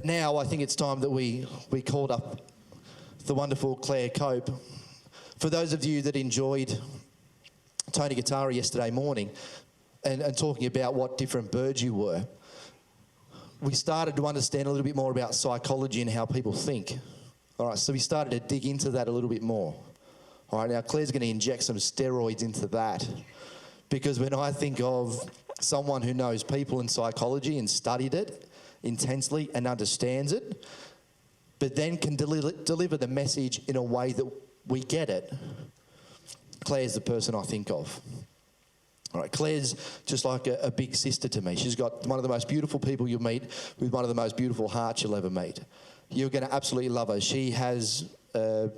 now I think it's time that we called up the wonderful Clare Cope. For those of you that enjoyed Tony Guittari yesterday morning and talking about what different birds you were, we started to understand a little bit more about psychology and how people think. All right, so we started to dig into that a little bit more. All right, now Claire's going to inject some steroids into that, because when I think of someone who knows people and psychology and studied it intensely and understands it, but then can deliver the message in a way that we get it, Claire's the person I think of. All right, Claire's just like a big sister to me. She's got one of the most beautiful people you'll meet with one of the most beautiful hearts you'll ever meet. You're going to absolutely love her. She has a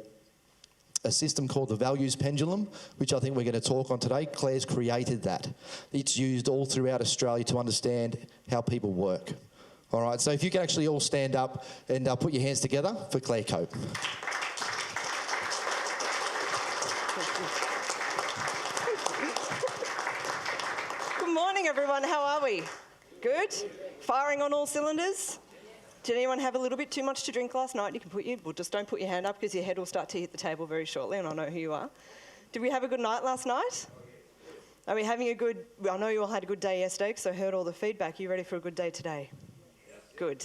system called the values pendulum, which I think we're going to talk on today. Claire's created that. It's used all throughout Australia to understand how people work. All right, so if you can actually all stand up and put your hands together for Clare Cope. Good morning, everyone. How are we? Good? Firing on all cylinders? Did anyone have a little bit too much to drink last night? Well, just don't put your hand up, because your head will start to hit the table very shortly, and I know who you are. Did we have a good night last night? Are we having a good... I know you all had a good day yesterday, because I heard all the feedback. Are you ready for a good day today? Good.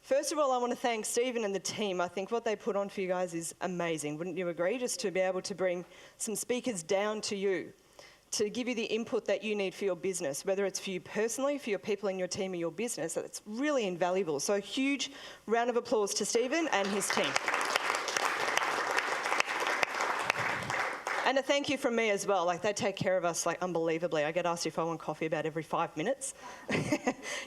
First of all, I want to thank Stephen and the team. I think what they put on for you guys is amazing. Wouldn't you agree? Just to be able to bring some speakers down to you, to give you the input that you need for your business, whether it's for you personally, for your people in your team or your business. It's really invaluable. So a huge round of applause to Stephen and his team. And a thank you from me as well. Like, they take care of us like unbelievably. I get asked if I want coffee about every 5 minutes.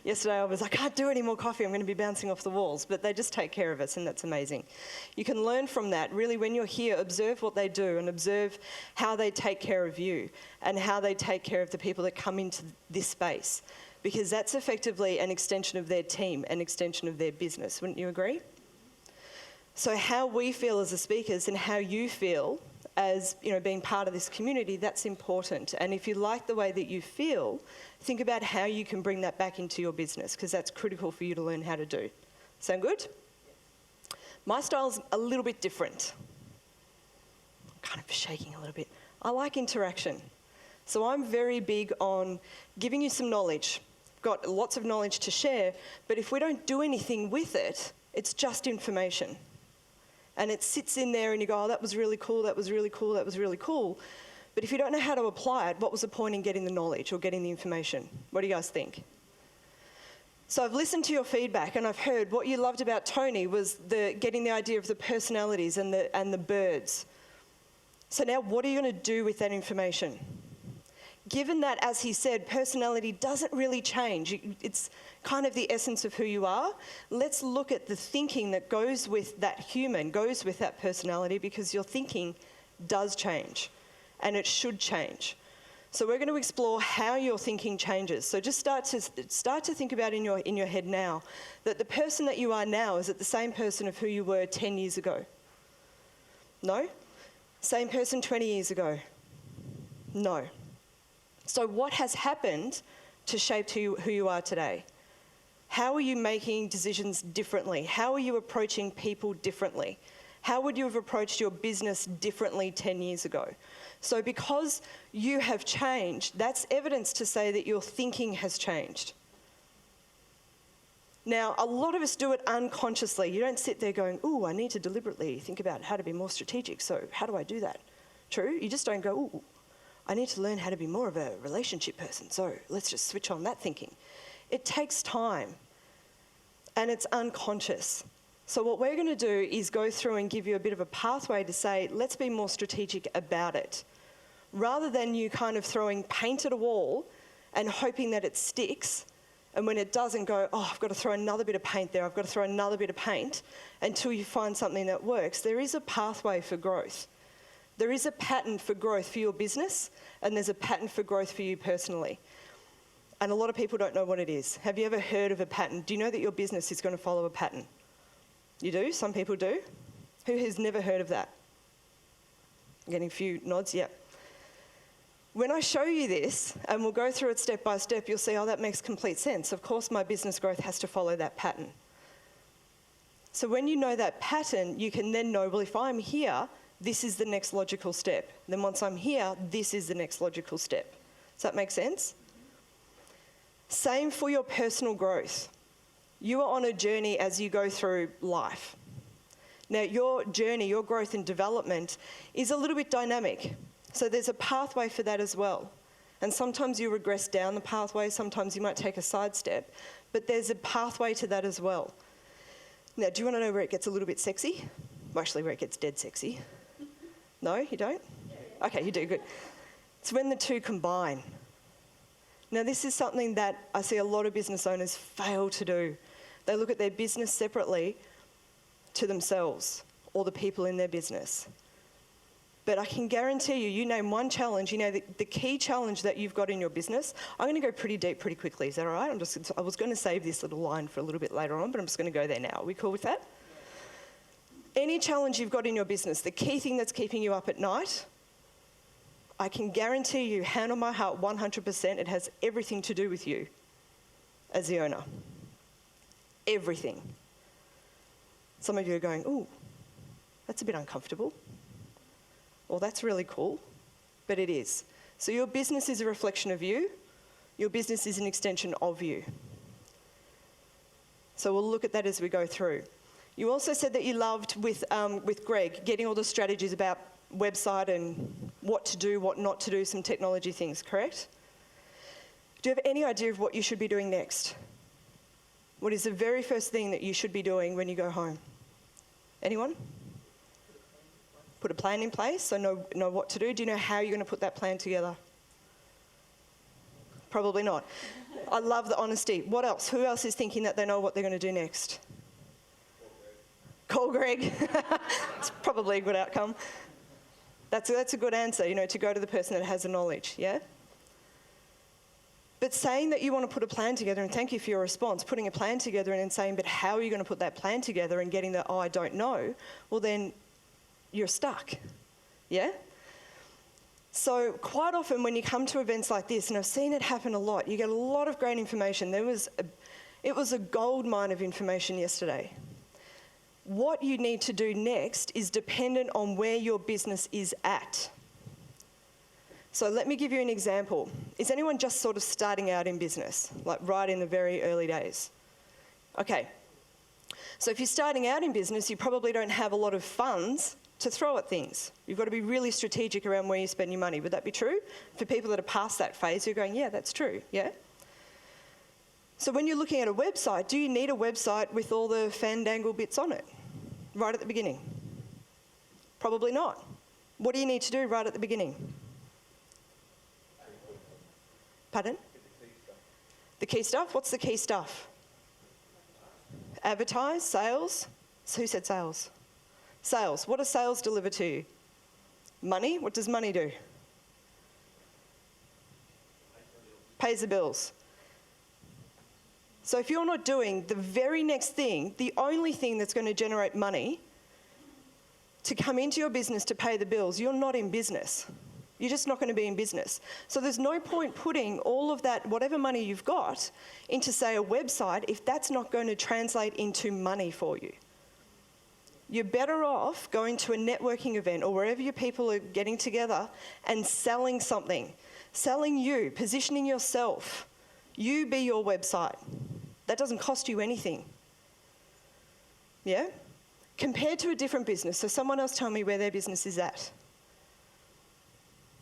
Yesterday I was like, I can't do any more coffee, I'm going to be bouncing off the walls. But they just take care of us, and that's amazing. You can learn from that. Really, when you're here, observe what they do and observe how they take care of you and how they take care of the people that come into this space, because that's effectively an extension of their team, an extension of their business. Wouldn't you agree? So how we feel as the speakers and how you feel as, you know, being part of this community, that's important. And if you like the way that you feel, think about how you can bring that back into your business, because that's critical for you to learn how to do. Sound good? My style's a little bit different. I'm kind of shaking a little bit. I like interaction. So I'm very big on giving you some knowledge. Got lots of knowledge to share, but if we don't do anything with it, it's just information. And it sits in there and you go, oh, that was really cool, that was really cool, that was really cool. But if you don't know how to apply it, what was the point in getting the knowledge or getting the information? What do you guys think? So I've listened to your feedback and I've heard what you loved about Tony was getting the idea of the personalities and the birds. So now what are you going to do with that information? Given that, as he said, personality doesn't really change. It's kind of the essence of who you are. Let's look at the thinking that goes with that human, goes with that personality, because your thinking does change and it should change. So we're going to explore how your thinking changes. So just start to think about in your head now that the person that you are now is it the same person of who you were 10 years ago? No? Same person 20 years ago? No. So what has happened to shape who you are today? How are you making decisions differently? How are you approaching people differently? How would you have approached your business differently 10 years ago? So because you have changed, that's evidence to say that your thinking has changed. Now, a lot of us do it unconsciously. You don't sit there going, ooh, I need to deliberately think about how to be more strategic, so how do I do that? True? You just don't go, ooh, I need to learn how to be more of a relationship person, so let's just switch on that thinking. It takes time, and it's unconscious. So what we're going to do is go through and give you a bit of a pathway to say, let's be more strategic about it. Rather than you kind of throwing paint at a wall and hoping that it sticks, and when it doesn't, go, oh, I've got to throw another bit of paint there, I've got to throw another bit of paint, until you find something that works. There is a pathway for growth. There is a pattern for growth for your business, and there's a pattern for growth for you personally. And a lot of people don't know what it is. Have you ever heard of a pattern? Do you know that your business is going to follow a pattern? You do? Some people do? Who has never heard of that? I'm getting a few nods, yeah. When I show you this, and we'll go through it step by step, you'll see, oh, that makes complete sense. Of course my business growth has to follow that pattern. So when you know that pattern, you can then know, well, if I'm here, this is the next logical step. Then once I'm here, this is the next logical step. Does that make sense? Same for your personal growth. You are on a journey as you go through life. Now, your journey, your growth and development is a little bit dynamic. So there's a pathway for that as well. And sometimes you regress down the pathway, sometimes you might take a sidestep, but there's a pathway to that as well. Now, do you want to know where it gets a little bit sexy? Well, actually, where it gets dead sexy. No, you don't? Okay, you do, good. It's when the two combine. Now, this is something that I see a lot of business owners fail to do. They look at their business separately to themselves or the people in their business. But I can guarantee you, you name one challenge, you know, the key challenge that you've got in your business. I'm going to go pretty deep pretty quickly. Is that all right? I was going to save this little line for a little bit later on, but I'm just going to go there now. Are we cool with that? Any challenge you've got in your business, the key thing that's keeping you up at night, I can guarantee you, hand on my heart, 100%, it has everything to do with you as the owner. Everything. Some of you are going, ooh, that's a bit uncomfortable. Well, that's really cool, but it is. So your business is a reflection of you. Your business is an extension of you. So we'll look at that as we go through. You also said that you loved, with Greg, getting all the strategies about website and what to do, what not to do, some technology things, correct? Do you have any idea of what you should be doing next? What is the very first thing that you should be doing when you go home? Anyone? Put a plan in place, so know what to do. Do you know how you're going to put that plan together? Probably not. I love the honesty. What else? Who else is thinking that they know what they're going to do next? Call Greg. It's probably a good outcome. That's a good answer, you know, to go to the person that has the knowledge, yeah? But saying that you want to put a plan together, and thank you for your response, putting a plan together and then saying, but how are you going to put that plan together, and getting the, oh, I don't know, well then you're stuck, yeah? So quite often when you come to events like this, and I've seen it happen a lot, you get a lot of great information. It was a gold mine of information yesterday. What you need to do next is dependent on where your business is at. So let me give you an example. Is anyone just sort of starting out in business, like right in the very early days? Okay. So if you're starting out in business, you probably don't have a lot of funds to throw at things. You've got to be really strategic around where you spend your money. Would that be true? For people that are past that phase, you're going, yeah, that's true, yeah? So when you're looking at a website, do you need a website with all the fandangle bits on it right at the beginning? Probably not. What do you need to do right at the beginning? Pardon? The key stuff? What's the key stuff? Advertise, sales. So who said sales? Sales. What does sales deliver to you? Money. What does money do? Pays the bills. So if you're not doing the very next thing, the only thing that's going to generate money to come into your business to pay the bills, you're not in business. You're just not going to be in business. So there's no point putting all of that, whatever money you've got, into, say, a website if that's not going to translate into money for you. You're better off going to a networking event or wherever your people are getting together and selling something. Selling you, positioning yourself. You be your website. That doesn't cost you anything. Yeah? Compared to a different business. So someone else tell me where their business is at.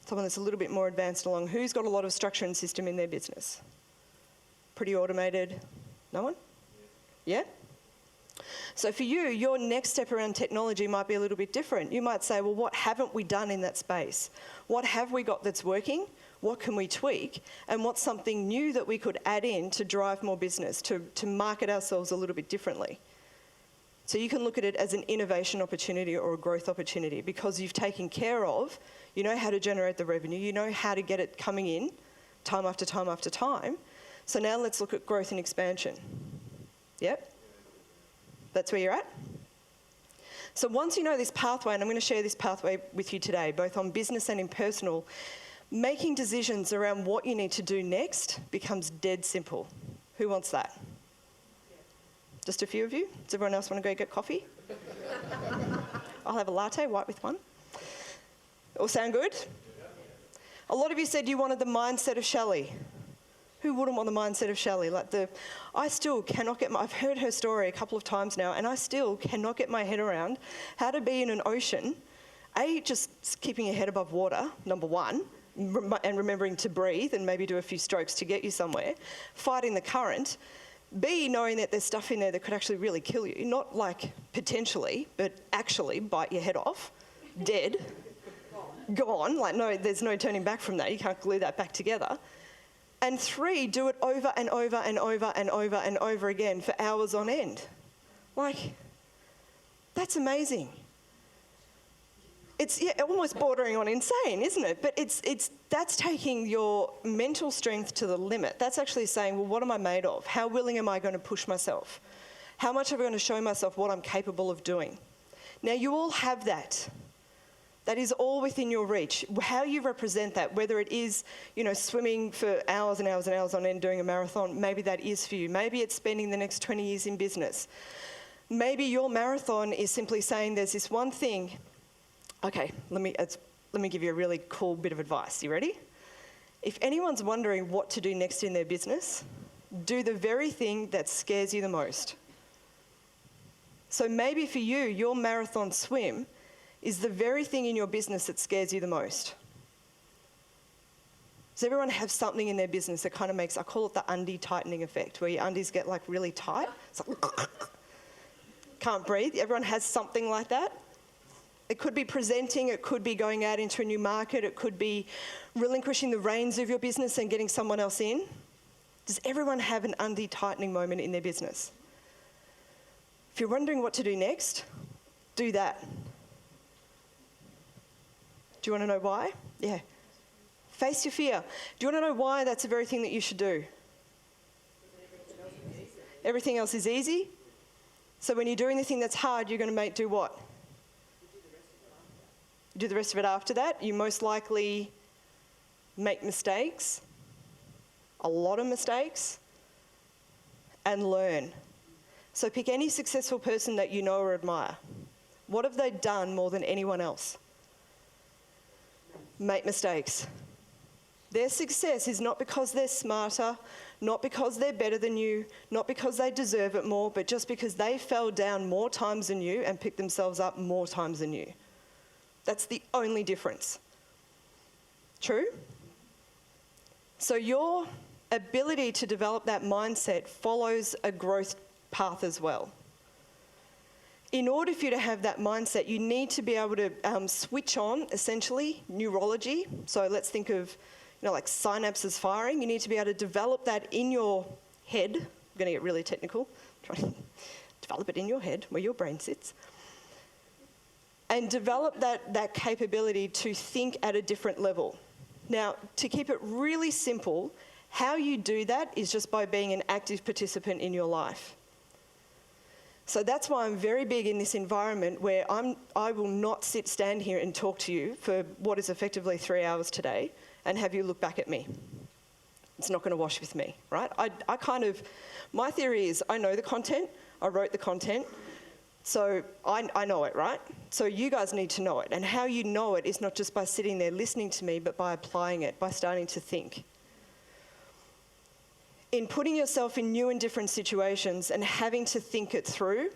Someone that's a little bit more advanced along. Who's got a lot of structure and system in their business? Pretty automated? No one? Yeah? So for you, your next step around technology might be a little bit different. You might say, well, what haven't we done in that space? What have we got that's working? What can we tweak? And what's something new that we could add in to drive more business, to market ourselves a little bit differently? So you can look at it as an innovation opportunity or a growth opportunity because you've taken care of, you know how to generate the revenue, you know how to get it coming in time after time after time. So now let's look at growth and expansion. Yep? That's where you're at? So once you know this pathway, and I'm going to share this pathway with you today, both on business and in personal, making decisions around what you need to do next becomes dead simple. Who wants that? Just a few of you? Does everyone else want to go get coffee? I'll have a latte, white with one. All sound good? A lot of you said you wanted the mindset of Shelley. Who wouldn't want the mindset of Shelley? I still cannot I've heard her story a couple of times now, and I still cannot get my head around how to be in an ocean, just keeping your head above water, number one, and remembering to breathe and maybe do a few strokes to get you somewhere, fighting the current, B, knowing that there's stuff in there that could actually really kill you, not like potentially, but actually bite your head off, dead, gone, no, there's no turning back from that, you can't glue that back together. And 3, do it over and over and over and over and over again for hours on end. That's amazing. It's almost bordering on insane, isn't it? But that's taking your mental strength to the limit. That's actually saying, well, what am I made of? How willing am I going to push myself? How much am I going to show myself what I'm capable of doing? Now, you all have that. That is all within your reach. How you represent that, whether it is, swimming for hours and hours and hours on end doing a marathon, maybe that is for you. Maybe it's spending the next 20 years in business. Maybe your marathon is simply saying there's this one thing. Okay, let me give you a really cool bit of advice. You ready? If anyone's wondering what to do next in their business, do the very thing that scares you the most. So maybe for you, your marathon swim is the very thing in your business that scares you the most. Does everyone have something in their business that kind of makes, I call it the undie tightening effect, where your undies get really tight? It's can't breathe. Everyone has something like that. It could be presenting, it could be going out into a new market, it could be relinquishing the reins of your business and getting someone else in. Does everyone have an undie tightening moment in their business? If you're wondering what to do next, do that. Do you want to know why? Yeah. Face your fear. Do you want to know why that's the very thing that you should do? Everything else is easy. So when you're doing the thing that's hard, you're going to do what? Do the rest of it after that. You most likely make mistakes, a lot of mistakes, and learn. So pick any successful person that you know or admire. What have they done more than anyone else? Make mistakes. Their success is not because they're smarter, not because they're better than you, not because they deserve it more, but just because they fell down more times than you and picked themselves up more times than you. That's the only difference. True? So your ability to develop that mindset follows a growth path as well. In order for you to have that mindset, you need to be able to switch on, essentially, neurology. So let's think of, like synapses firing. You need to be able to develop that in your head. I'm going to get really technical. Try to develop it in your head, where your brain sits. And develop that capability to think at a different level. Now, to keep it really simple, how you do that is just by being an active participant in your life. So that's why I'm very big in this environment where I will not stand here and talk to you for what is effectively 3 hours today and have you look back at me. It's not going to wash with me, right? My theory is I know the content, I wrote the content, so I know it, right? So you guys need to know it. And how you know it is not just by sitting there listening to me, but by applying it, by starting to think. In putting yourself in new and different situations and having to think it through,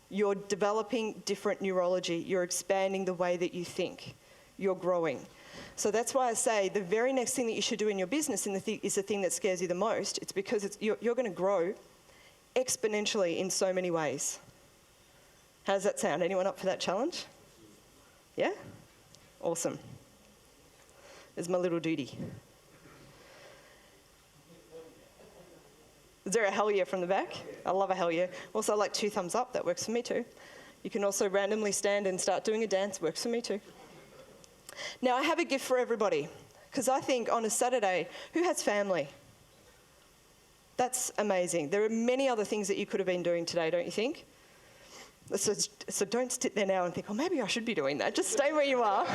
you're developing different neurology. You're expanding the way that you think. You're growing. So that's why I say the very next thing that you should do in your business is the thing that scares you the most. It's because you're going to grow exponentially in so many ways. How does that sound? Anyone up for that challenge? Yeah? Awesome. There's my little duty. Is there a hell yeah from the back? I love a hell yeah. Also, I like 2 thumbs up. That works for me too. You can also randomly stand and start doing a dance. Works for me too. Now, I have a gift for everybody. Because I think on a Saturday, who has family? That's amazing. There are many other things that you could have been doing today, don't you think? So don't sit there now and think, oh, maybe I should be doing that. Just stay where you are.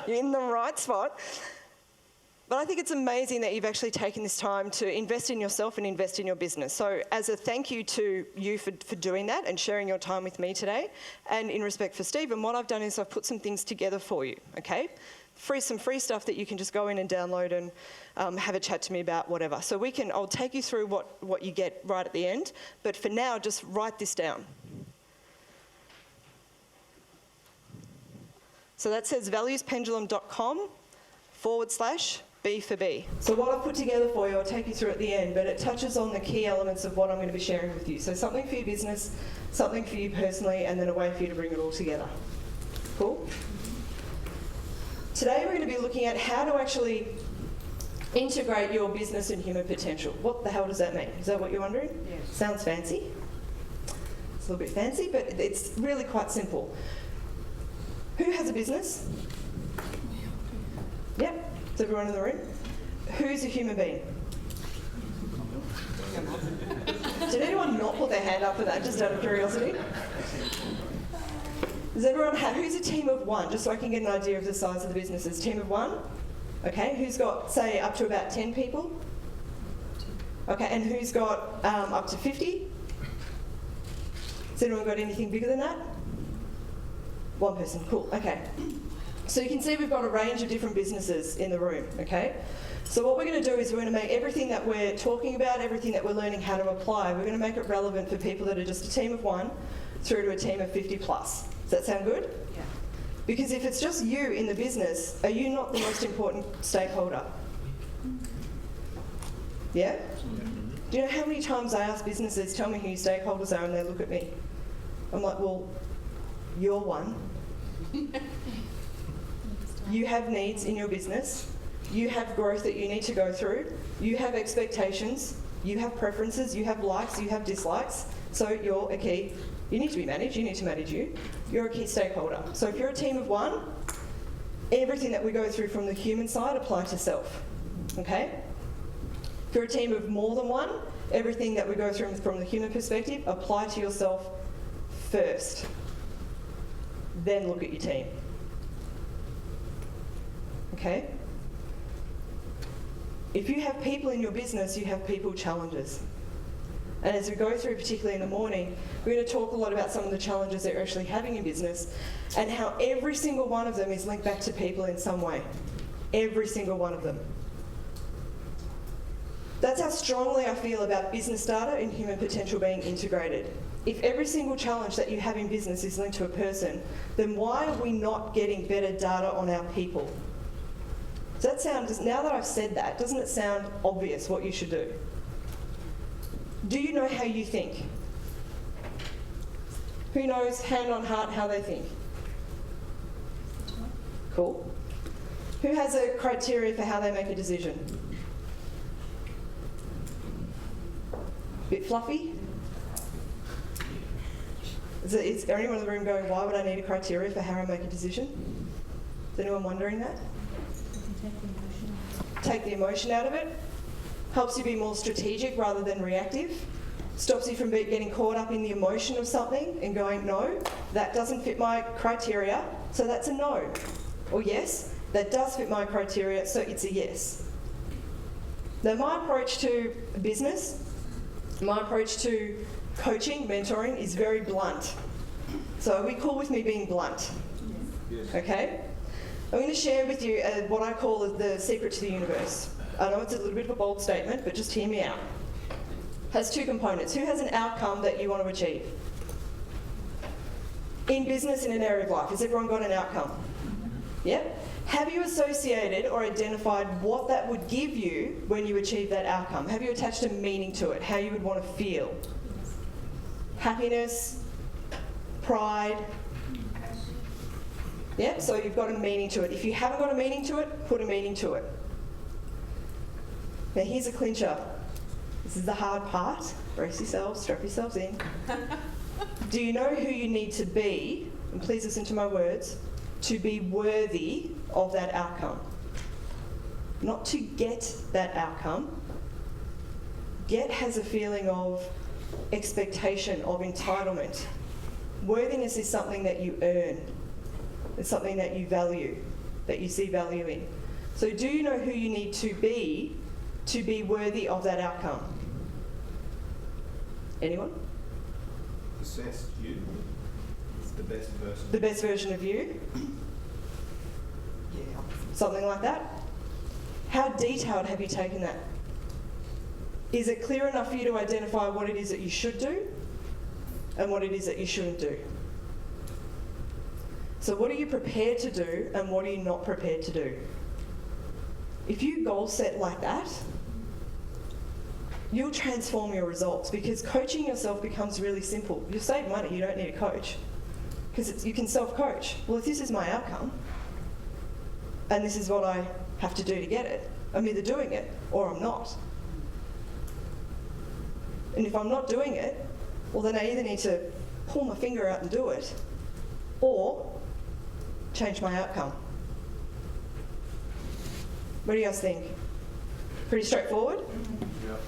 You're in the right spot. But I think it's amazing that you've actually taken this time to invest in yourself and invest in your business. So as a thank you to you for doing that and sharing your time with me today, and in respect for Stephen, what I've done is I've put some things together for you, okay? Some free stuff that you can just go in and download and have a chat to me about, whatever. So I'll take you through what you get right at the end, but for now, just write this down. So that says valuespendulum.com/B for B. So what I've put together for you, I'll take you through at the end, but it touches on the key elements of what I'm going to be sharing with you. So something for your business, something for you personally, and then a way for you to bring it all together. Cool? Today we're going to be looking at how to actually integrate your business and human potential. What the hell does that mean? Is that what you're wondering? Yes. Sounds fancy. It's a little bit fancy, but it's really quite simple. Who has a business? Yep. Is everyone in the room? Who's a human being? Did anyone not put their hand up for that, just out of curiosity? Does everyone have, who's a team of one, just so I can get an idea of the size of the businesses? Team of one? Okay, who's got, say, up to about 10 people? Okay, and who's got up to 50? Has anyone got anything bigger than that? One person, cool, okay. So you can see we've got a range of different businesses in the room, okay? So what we're going to do is we're going to make everything that we're talking about, everything that we're learning how to apply, we're going to make it relevant for people that are just a team of one through to a team of 50 plus. Does that sound good? Yeah. Because if it's just you in the business, are you not the most important stakeholder? Yeah? Do you know how many times I ask businesses, tell me who your stakeholders are, and they look at me? I'm like, well, you're one. You have needs in your business. You have growth that you need to go through. You have expectations. You have preferences. You have likes. You have dislikes. So you're a key. You need to be managed. You need to manage you. You're a key stakeholder. So if you're a team of one, everything that we go through from the human side apply to self. Okay? If you're a team of more than one, everything that we go through from the human perspective apply to yourself first. Then look at your team. Okay? If you have people in your business, you have people challenges. And as we go through, particularly in the morning, we're going to talk a lot about some of the challenges that you're actually having in business and how every single one of them is linked back to people in some way. Every single one of them. That's how strongly I feel about business data and human potential being integrated. If every single challenge that you have in business is linked to a person, then why are we not getting better data on our people? Does that sound, now that I've said that, doesn't it sound obvious what you should do? Do you know how you think? Who knows, hand on heart, how they think? Cool. Who has a criteria for how they make a decision? Bit fluffy? Is there anyone in the room going, why would I need a criteria for how I make a decision? Is anyone wondering that? Take the emotion out of it. Helps you be more strategic rather than reactive. Stops you from getting caught up in the emotion of something and going, no, that doesn't fit my criteria, so that's a no. Or yes, that does fit my criteria, so it's a yes. Now my approach to business, my approach to coaching, mentoring is very blunt. So are we cool with me being blunt? Yes. Okay? I'm going to share with you what I call the secret to the universe. I know it's a little bit of a bold statement, but just hear me out. Has two components. Who has an outcome that you want to achieve? In business, in an area of life, has everyone got an outcome? Yep. Have you associated or identified what that would give you when you achieve that outcome? Have you attached a meaning to it, how you would want to feel? Happiness, pride. Yep, so you've got a meaning to it. If you haven't got a meaning to it, put a meaning to it. Now here's a clincher. This is the hard part. Brace yourselves, strap yourselves in. Do you know who you need to be, and please listen to my words, to be worthy of that outcome? Not to get that outcome. Get has a feeling of expectation, of entitlement. Worthiness is something that you earn. It's something that you value, that you see value in. So do you know who you need to be worthy of that outcome? Anyone? Assess you. It's the best version. The best version of you? Yeah. Something like that? How detailed have you taken that? Is it clear enough for you to identify what it is that you should do and what it is that you shouldn't do? So what are you prepared to do and what are you not prepared to do? If you goal set like that, you'll transform your results, because coaching yourself becomes really simple. You'll save money, you don't need a coach, because you can self-coach. Well, if this is my outcome and this is what I have to do to get it, I'm either doing it or I'm not. And if I'm not doing it, well, then I either need to pull my finger out and do it or change my outcome. What do you guys think? Pretty straightforward? Yep.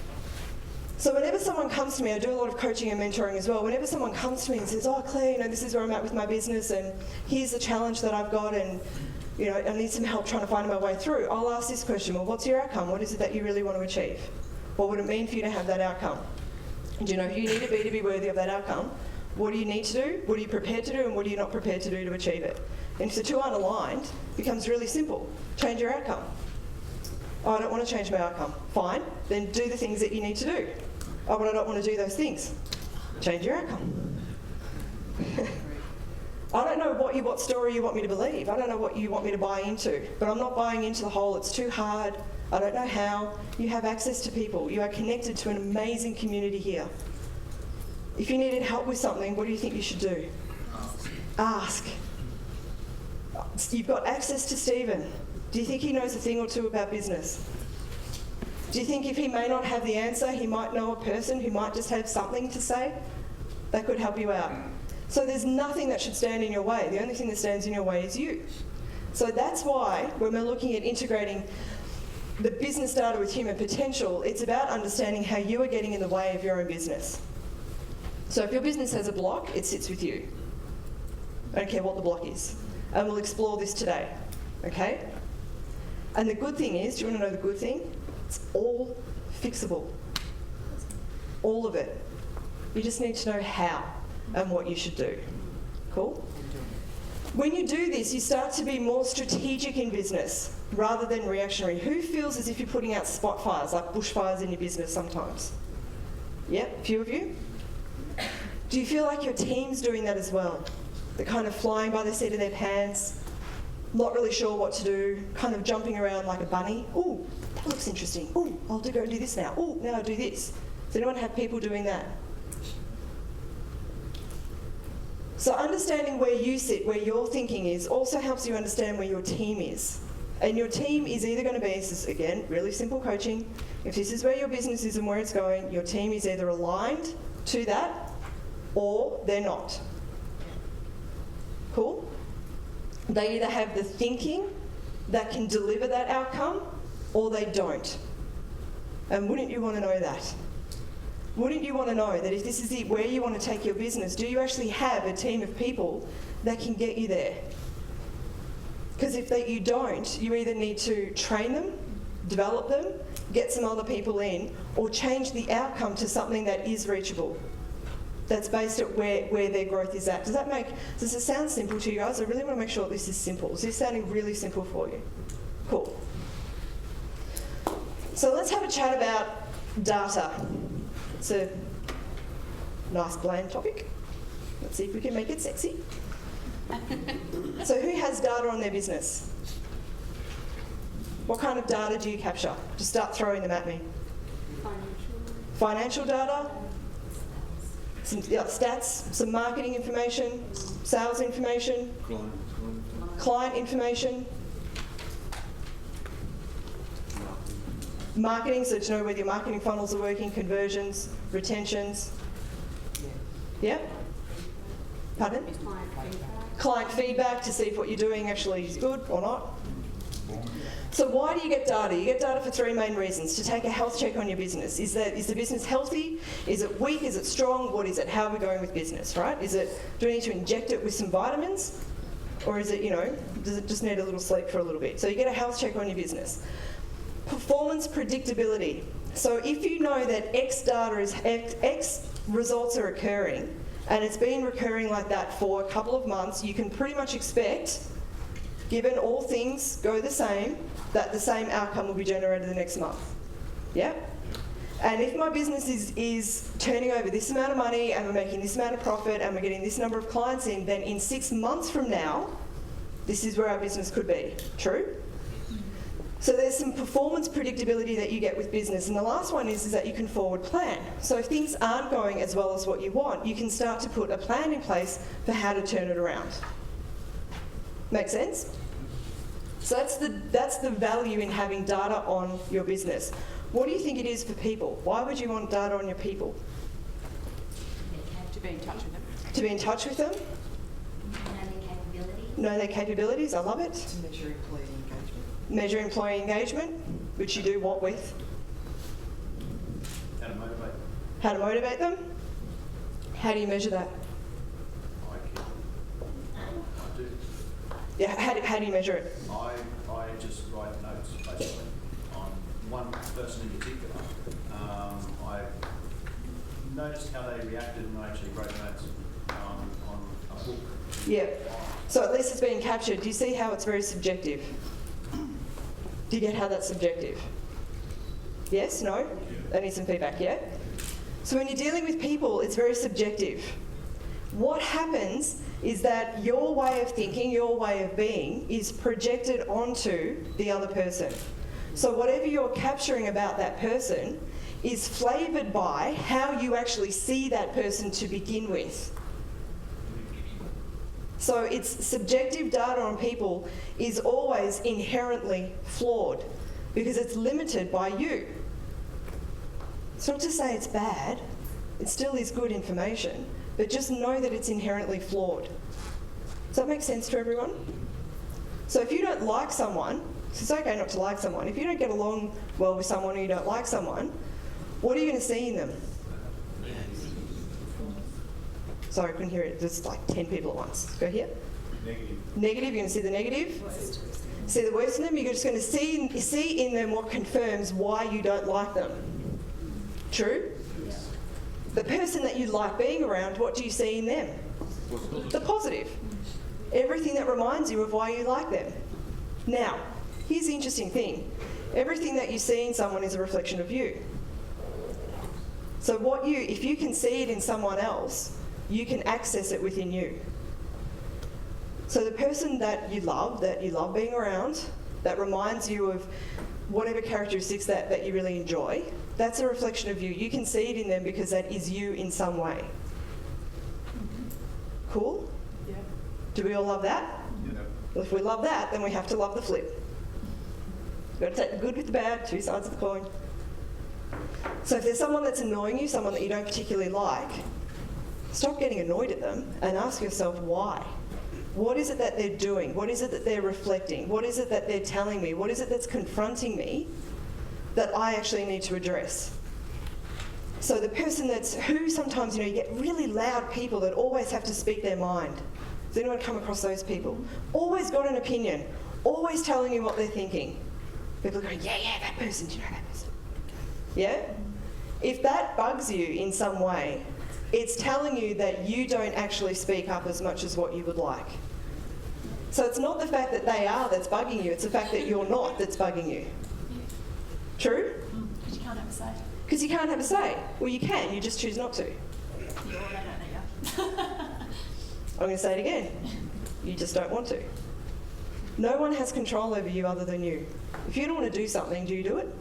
So whenever someone comes to me, I do a lot of coaching and mentoring as well. Whenever someone comes to me and says, oh, Claire, you know, this is where I'm at with my business and here's the challenge that I've got and, you know, I need some help trying to find my way through, I'll ask this question, well, what's your outcome? What is it that you really want to achieve? What would it mean for you to have that outcome? Do you know who you need to be worthy of that outcome? What do you need to do? What are you prepared to do? And what are you not prepared to do to achieve it? And if the two aren't aligned, it becomes really simple. Change your outcome. Oh, I don't want to change my outcome. Fine, then do the things that you need to do. Oh, but I don't want to do those things. Change your outcome. I don't know what story you want me to believe. I don't know what you want me to buy into, but I'm not buying into the whole, it's too hard, I don't know how. You have access to people. You are connected to an amazing community here. If you needed help with something, what do you think you should do? Ask. You've got access to Stephen. Do you think he knows a thing or two about business? Do you think if he may not have the answer, he might know a person who might just have something to say that could help you out? So there's nothing that should stand in your way. The only thing that stands in your way is you. So that's why when we're looking at integrating the business data with human potential, it's about understanding how you are getting in the way of your own business. So if your business has a block, it sits with you. I don't care what the block is. And we'll explore this today, okay? And the good thing is, do you want to know the good thing? It's all fixable. All of it. You just need to know how and what you should do. Cool? When you do this, you start to be more strategic in business rather than reactionary. Who feels as if you're putting out spot fires, like bushfires in your business sometimes? Yep, a few of you. Do you feel like your team's doing that as well? They're kind of flying by the seat of their pants, not really sure what to do, kind of jumping around like a bunny. Ooh, that looks interesting. Ooh, I'll go and do this now. Ooh, now I'll do this. Does anyone have people doing that? So understanding where you sit, where your thinking is, also helps you understand where your team is. And your team is either going to be, this is again, really simple coaching. If this is where your business is and where it's going, your team is either aligned to that or they're not. Cool? They either have the thinking that can deliver that outcome or they don't. And wouldn't you want to know that? Wouldn't you want to know that if this is where you want to take your business, do you actually have a team of people that can get you there? Because if you don't, you either need to train them, develop them, get some other people in, or change the outcome to something that is reachable. That's based at where their growth is at. Does it sound simple to you guys? I really want to make sure this is simple. Is this sounding really simple for you? Cool. So let's have a chat about data. It's a nice bland topic. Let's see if we can make it sexy. So who has data on their business? What kind of data do you capture? Just start throwing them at me. Financial data? Some stats, some marketing information, sales information, client information, marketing, so to know whether your marketing funnels are working, conversions, retentions. Yeah? Pardon? Client feedback to see if what you're doing actually is good or not. So why do you get data? You get data for three main reasons. To take a health check on your business. Is the business healthy? Is it weak? Is it strong? What is it? How are we going with business, right? Do we need to inject it with some vitamins? Or is it, does it just need a little sleep for a little bit? So you get a health check on your business. Performance predictability. So if you know that X data is, X results are occurring, and it's been recurring like that for a couple of months, you can pretty much expect, given all things go the same, that the same outcome will be generated the next month. Yeah? And if my business is turning over this amount of money and we're making this amount of profit and we're getting this number of clients in, then in 6 months from now, this is where our business could be. True? So there's some performance predictability that you get with business. And the last one is that you can forward plan. So if things aren't going as well as what you want, you can start to put a plan in place for how to turn it around. Make sense? So that's the value in having data on your business. What do you think it is for people? Why would you want data on your people? To be in touch with them. To be in touch with them? Know their capabilities, I love it. To measure employee engagement. Measure employee engagement, which you do what with? How to motivate them. How to motivate them? How do you measure that? I do. Yeah, how do you measure it? I just write notes, basically, on one person in particular. I noticed how they reacted and I actually wrote notes on a book. Yeah. So at least it's being captured. Do you see how it's very subjective? Do you get how that's subjective? Yes? No? I need some feedback, yeah? So when you're dealing with people, it's very subjective. What happens is that your way of thinking, your way of being, is projected onto the other person. So whatever you're capturing about that person is flavoured by how you actually see that person to begin with. So it's subjective data on people is always inherently flawed because it's limited by you. It's not to say it's bad, it still is good information, but just know that it's inherently flawed. Does that make sense to everyone? So if you don't like someone, it's okay not to like someone. If you don't get along well with someone or you don't like someone, what are you going to see in them? Sorry, I couldn't hear it. There's like 10 people at once. Go here. Negative. Negative, you're going to see the negative. See the worst in them. You're just going to see in them what confirms why you don't like them. True? Yeah. The person that you like being around, what do you see in them? The positive. Everything that reminds you of why you like them. Now, here's the interesting thing. Everything that you see in someone is a reflection of you. So if you can see it in someone else, you can access it within you. So the person that you love being around, that reminds you of whatever characteristics that you really enjoy, that's a reflection of you. You can see it in them because that is you in some way. Cool? Yeah. Do we all love that? Yeah. Well, if we love that, then we have to love the flip. You've got to take the good with the bad, two sides of the coin. So if there's someone that's annoying you, someone that you don't particularly like, stop getting annoyed at them and ask yourself why. What is it that they're doing? What is it that they're reflecting? What is it that they're telling me? What is it that's confronting me that I actually need to address? So the person who sometimes, you get really loud people that always have to speak their mind. Does anyone come across those people? Always got an opinion, always telling you what they're thinking. People are going, yeah, that person, do you know that person? Yeah? If that bugs you in some way, it's telling you that you don't actually speak up as much as what you would like. So it's not the fact that they are that's bugging you, it's the fact that you're not that's bugging you. True? Because you can't have a say. Because you can't have a say. Well, you can, you just choose not to. Or they don't know you. I'm going to say it again. You just don't want to. No one has control over you other than you. If you don't want to do something, do you do it?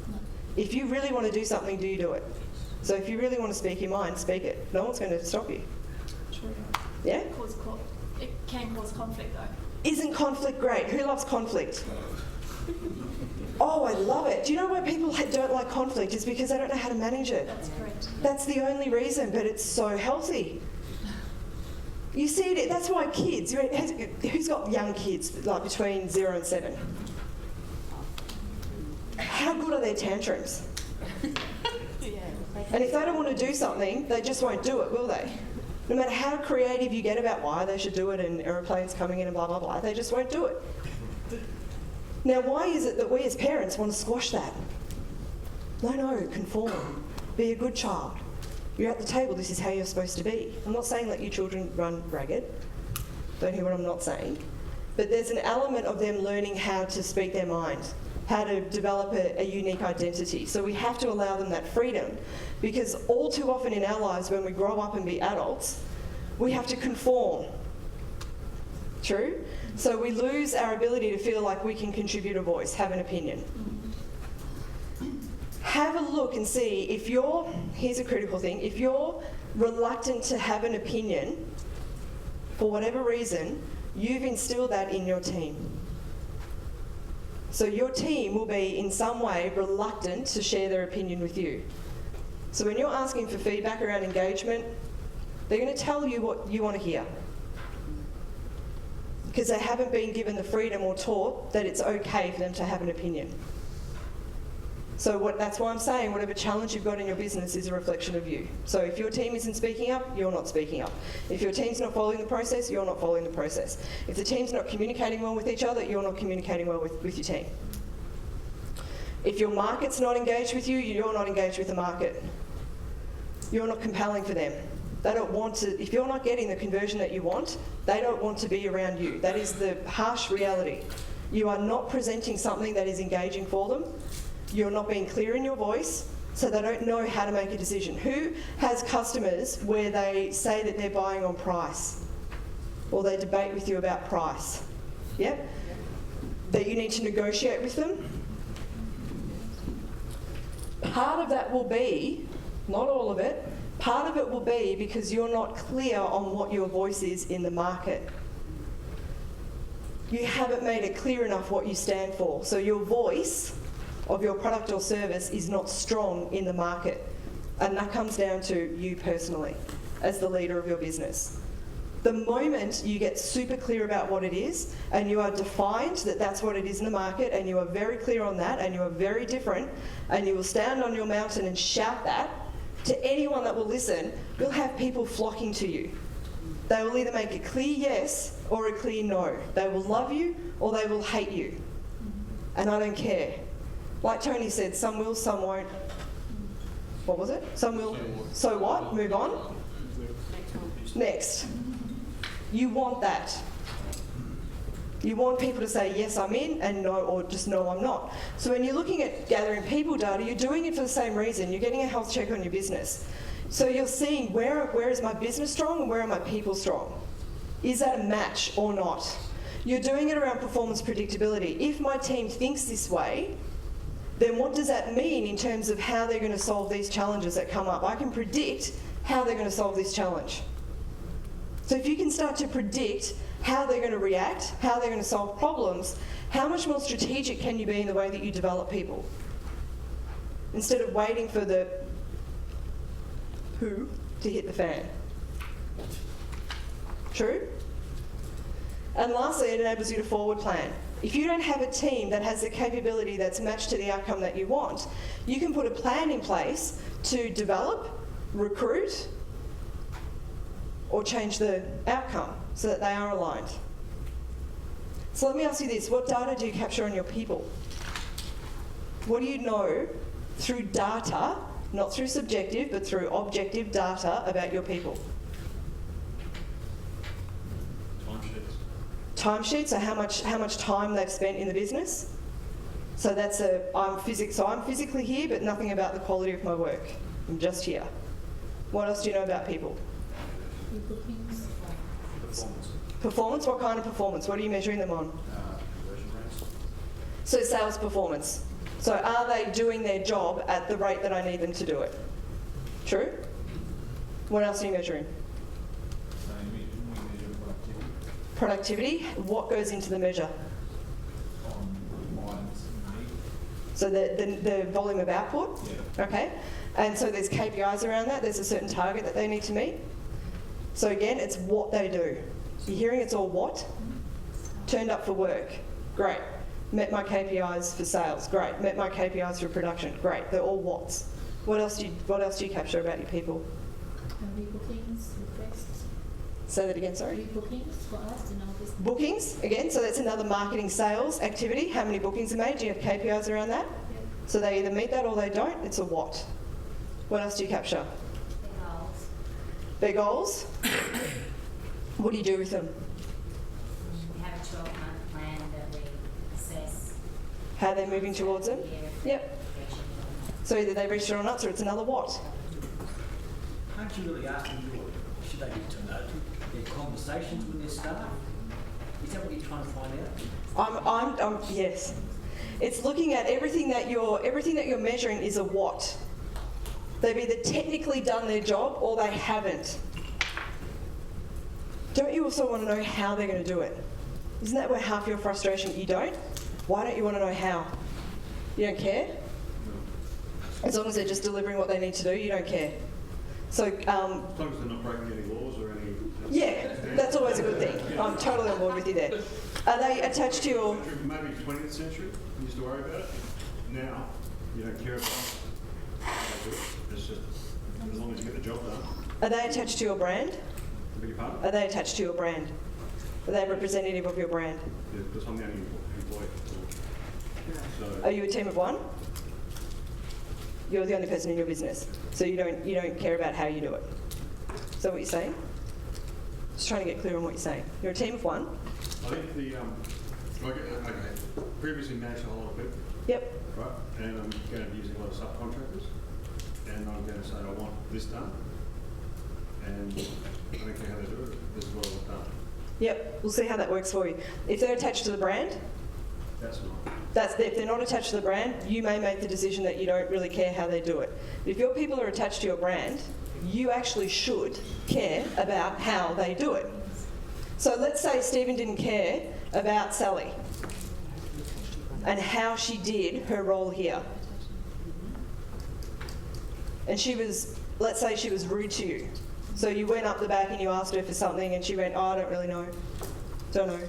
No. If you really want to do something, do you do it? So if you really want to speak your mind, speak it. No one's going to stop you. True. Yeah? It can cause conflict though. Isn't conflict great? Who loves conflict? Oh, I love it. Do you know why people don't like conflict? It's because they don't know how to manage it. That's correct. That's the only reason, but it's so healthy. You see it, that's why kids, who's got young kids, like between 0 and 7? How good are their tantrums? Yeah. And if they don't want to do something, they just won't do it, will they? No matter how creative you get about why they should do it and aeroplanes coming in and blah, blah, blah, they just won't do it. Now, why is it that we as parents want to squash that? No, conform. Be a good child. You're at the table, this is how you're supposed to be. I'm not saying let your children run ragged. Don't hear what I'm not saying. But there's an element of them learning how to speak their mind, how to develop a unique identity. So we have to allow them that freedom, because all too often in our lives when we grow up and be adults, we have to conform. True? So we lose our ability to feel like we can contribute a voice, have an opinion. Have a look and see if you're, here's a critical thing, if you're reluctant to have an opinion, for whatever reason, you've instilled that in your team. So your team will be in some way reluctant to share their opinion with you. So when you're asking for feedback around engagement, they're going to tell you what you want to hear, because they haven't been given the freedom or taught that it's okay for them to have an opinion. So that's why I'm saying whatever challenge you've got in your business is a reflection of you. So if your team isn't speaking up, you're not speaking up. If your team's not following the process, you're not following the process. If the team's not communicating well with each other, you're not communicating well with your team. If your market's not engaged with you, you're not engaged with the market. You're not compelling for them. They don't want to, if you're not getting the conversion that you want, they don't want to be around you. That is the harsh reality. You are not presenting something that is engaging for them. You're not being clear in your voice, so they don't know how to make a decision. Who has customers where they say that they're buying on price, or they debate with you about price? Yeah? That you need to negotiate with them? Part of that will be, not all of it, part of it will be because you're not clear on what your voice is in the market. You haven't made it clear enough what you stand for. So your voice of your product or service is not strong in the market. And that comes down to you personally, as the leader of your business. The moment you get super clear about what it is, and you are defined that that's what it is in the market, and you are very clear on that, and you are very different, and you will stand on your mountain and shout that to anyone that will listen, you'll have people flocking to you. They will either make a clear yes or a clear no. They will love you or they will hate you. And I don't care. Like Tony said, some will, some won't. What was it? Some will. So what? Move on. Next. You want that. You want people to say, yes, I'm in, and no, or just no, I'm not. So when you're looking at gathering people data, you're doing it for the same reason. You're getting a health check on your business. So you're seeing where is my business strong and where are my people strong? Is that a match or not? You're doing it around performance predictability. If my team thinks this way, then what does that mean in terms of how they're going to solve these challenges that come up? I can predict how they're going to solve this challenge. So if you can start to predict how they're going to react, how they're going to solve problems, how much more strategic can you be in the way that you develop people? Instead of waiting for the who to hit the fan. True? And lastly, it enables you to forward plan. If you don't have a team that has the capability that's matched to the outcome that you want, you can put a plan in place to develop, recruit, or change the outcome so that they are aligned. So let me ask you this, what data do you capture on your people? What do you know through data, not through subjective, but through objective data about your people? Timesheets, so how much time they've spent in the business. So that's I'm physically here, but nothing about the quality of my work. I'm just here. What else do you know about people? Performance. Performance, what kind of performance? What are you measuring them on? Conversion rates. So sales performance. So are they doing their job at the rate that I need them to do it? True? What else are you measuring? Productivity. What goes into the measure? So the volume of output? Yeah. Okay. And so there's KPIs around that. There's a certain target that they need to meet. So again, it's what they do. You're hearing it's all what? Turned up for work. Great. Met my KPIs for sales. Great. Met my KPIs for production. Great. They're all whats. What else do you capture about your people? Rebookings, requests, Say that again, sorry. rebookings for us and all this. Bookings, again, so that's another marketing sales activity. How many bookings are made? Do you have KPIs around that? So they either meet that or they don't. It's a what? What else do you capture? Their goals. What do you do with them? We have a 12-month plan that we assess. How they're moving towards them? Yep. So either they reach it or not, or it's another what? Can't you really ask them should they get to know their conversations with their staff? Is that what you're trying to find out? Yes. It's looking at everything that you're measuring is a what. They've either technically done their job or they haven't. Don't you also want to know how they're going to do it? Isn't that where half your frustration? You don't? Why don't you want to know how? You don't care? As long as they're just delivering what they need to do, you don't care. So, As long as they're not breaking any laws or any... yeah, that's always a good thing. I'm totally on board with you there. Are they attached to your... Maybe 20th century, you used to worry about it. Now, you don't care about how they do it. It's just, as long as you get the job done. Are they attached to your brand? I beg your pardon? Are they attached to your brand? Are they representative of your brand? Yeah, because I'm the only employee. So, Are you a team of one? You're the only person in your business, so you don't care about how you do it. Is that what you're saying? Just trying to get clear on what you're saying. You're a team of one. I think the, okay, previously managed a whole lot of people, Yep. right? And I'm going to be using a lot of subcontractors. And I'm going to say, I want this done. And I don't care how they do it, this is what I want done. Yep. We'll see how that works for you. If they're attached to the brand, That's not. if they're not attached to the brand, you may make the decision that you don't really care how they do it. But if your people are attached to your brand, you actually should care about how they do it. So let's say Stephen didn't care about Sally and how she did her role here. And let's say she was rude to you. So you went up the back and you asked her for something and she went, oh, I don't really know. Don't know.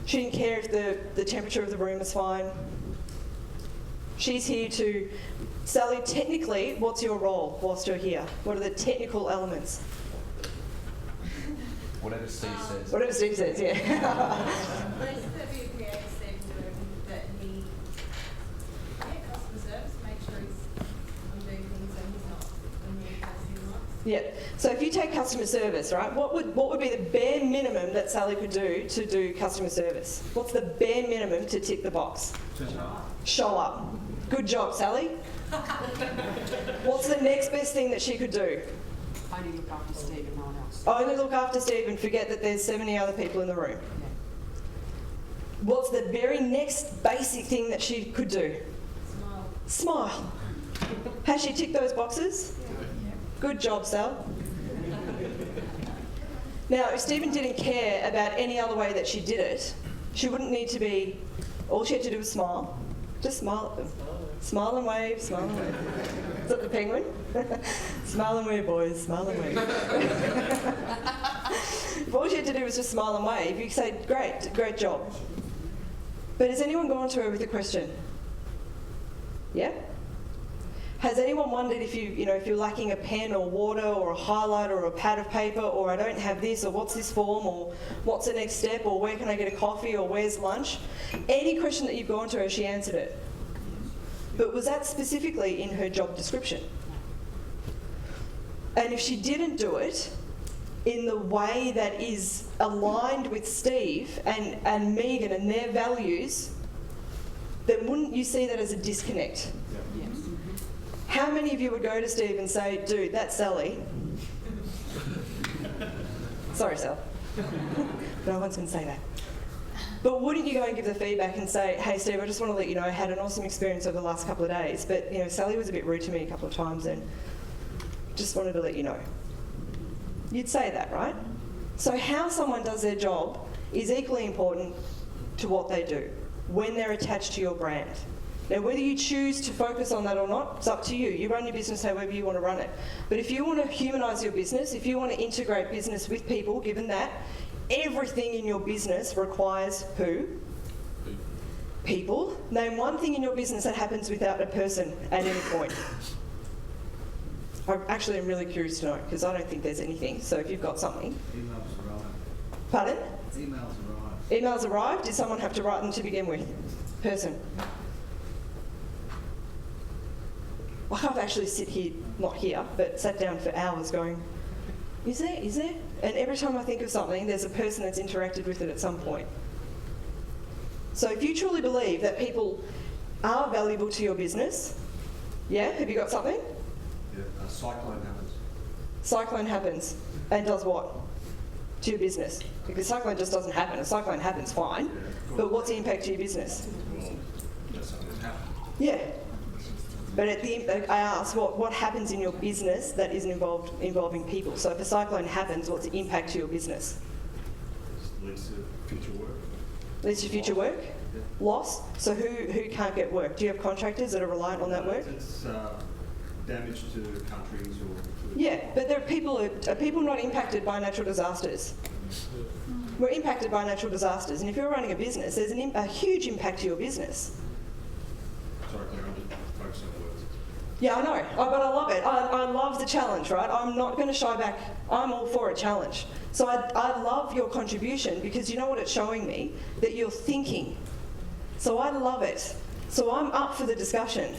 She didn't care if the temperature of the room is fine. She's here to... Sally, technically, what's your role whilst you're here? What are the technical elements? Whatever Steve says. Whatever Steve says, yeah. But it's that we create a safe environment that he, customer service, make sure I'm doing things that he's not when he has wants. Yeah. So if you take customer service, right, what would be the bare minimum that Sally could do to do customer service? What's the bare minimum to tick the box? Show up. Good job, Sally. What's the next best thing that she could do? Only look after Steve and no one else. Only look after Steve and forget that there's 70 other people in the room. What's the very next basic thing that she could do? Smile. Has she ticked those boxes? Good job, Sal. Now, if Stephen didn't care about any other way that she did it, she wouldn't need to be... All she had to do was smile. Just smile at them. Smile and wave, smile and wave. Is that the penguin? Smile and wave, boys, smile and wave. If all she had to do was just smile and wave, you could say, great job. But has anyone gone to her with a question? Yeah? Has anyone wondered if if you're lacking a pen or water or a highlighter or a pad of paper, or I don't have this, or what's this form, or what's the next step, or where can I get a coffee, or where's lunch? Any question that you've gone to her, she answered it. But was that specifically in her job description? And if she didn't do it in the way that is aligned with Steve and Megan and their values, then wouldn't you see that as a disconnect? Yes. How many of you would go to Steve and say, dude, that's Sally? Sorry, Sal. No one's going to say that. But wouldn't you go and give the feedback and say, hey, Steve, I just want to let you know I had an awesome experience over the last couple of days, but Sally was a bit rude to me a couple of times and just wanted to let you know. You'd say that, right? So how someone does their job is equally important to what they do when they're attached to your brand. Now, whether you choose to focus on that or not, it's up to you. You run your business however you want to run it. But if you want to humanise your business, if you want to integrate business with people, given that, everything in your business requires who? People. Name one thing in your business that happens without a person at any point. I actually am really curious to know, because I don't think there's anything. So if you've got something. Emails arrive. Pardon? Emails arrive. Emails arrived. Did someone have to write them to begin with? Person. Like I've actually sit here, not here, but sat down for hours going, is there? Is there? And every time I think of something, there's a person that's interacted with it at some point. So if you truly believe that people are valuable to your business, yeah, have you got something? Yeah, a cyclone happens. Cyclone happens and does what? To your business. Because cyclone just doesn't happen. A cyclone happens fine, but what's the impact to your business? Well, that's something that's happened. Yeah. But I asked what happens in your business that isn't involving people. So if a cyclone happens, what's the impact to your business? It leads to future work. Leads to future work? Yeah. Loss? So who can't get work? Do you have contractors that are reliant on that work? It's damage to countries or... Yeah, but there are people not impacted by natural disasters. We're impacted by natural disasters, and if you're running a business, there's a huge impact to your business. Sorry, Claire, I'm just focusing on words. Yeah, I know, but I love it. I love the challenge, right? I'm not going to shy back. I'm all for a challenge. So I love your contribution because you know what it's showing me? That you're thinking. So I love it. So I'm up for the discussion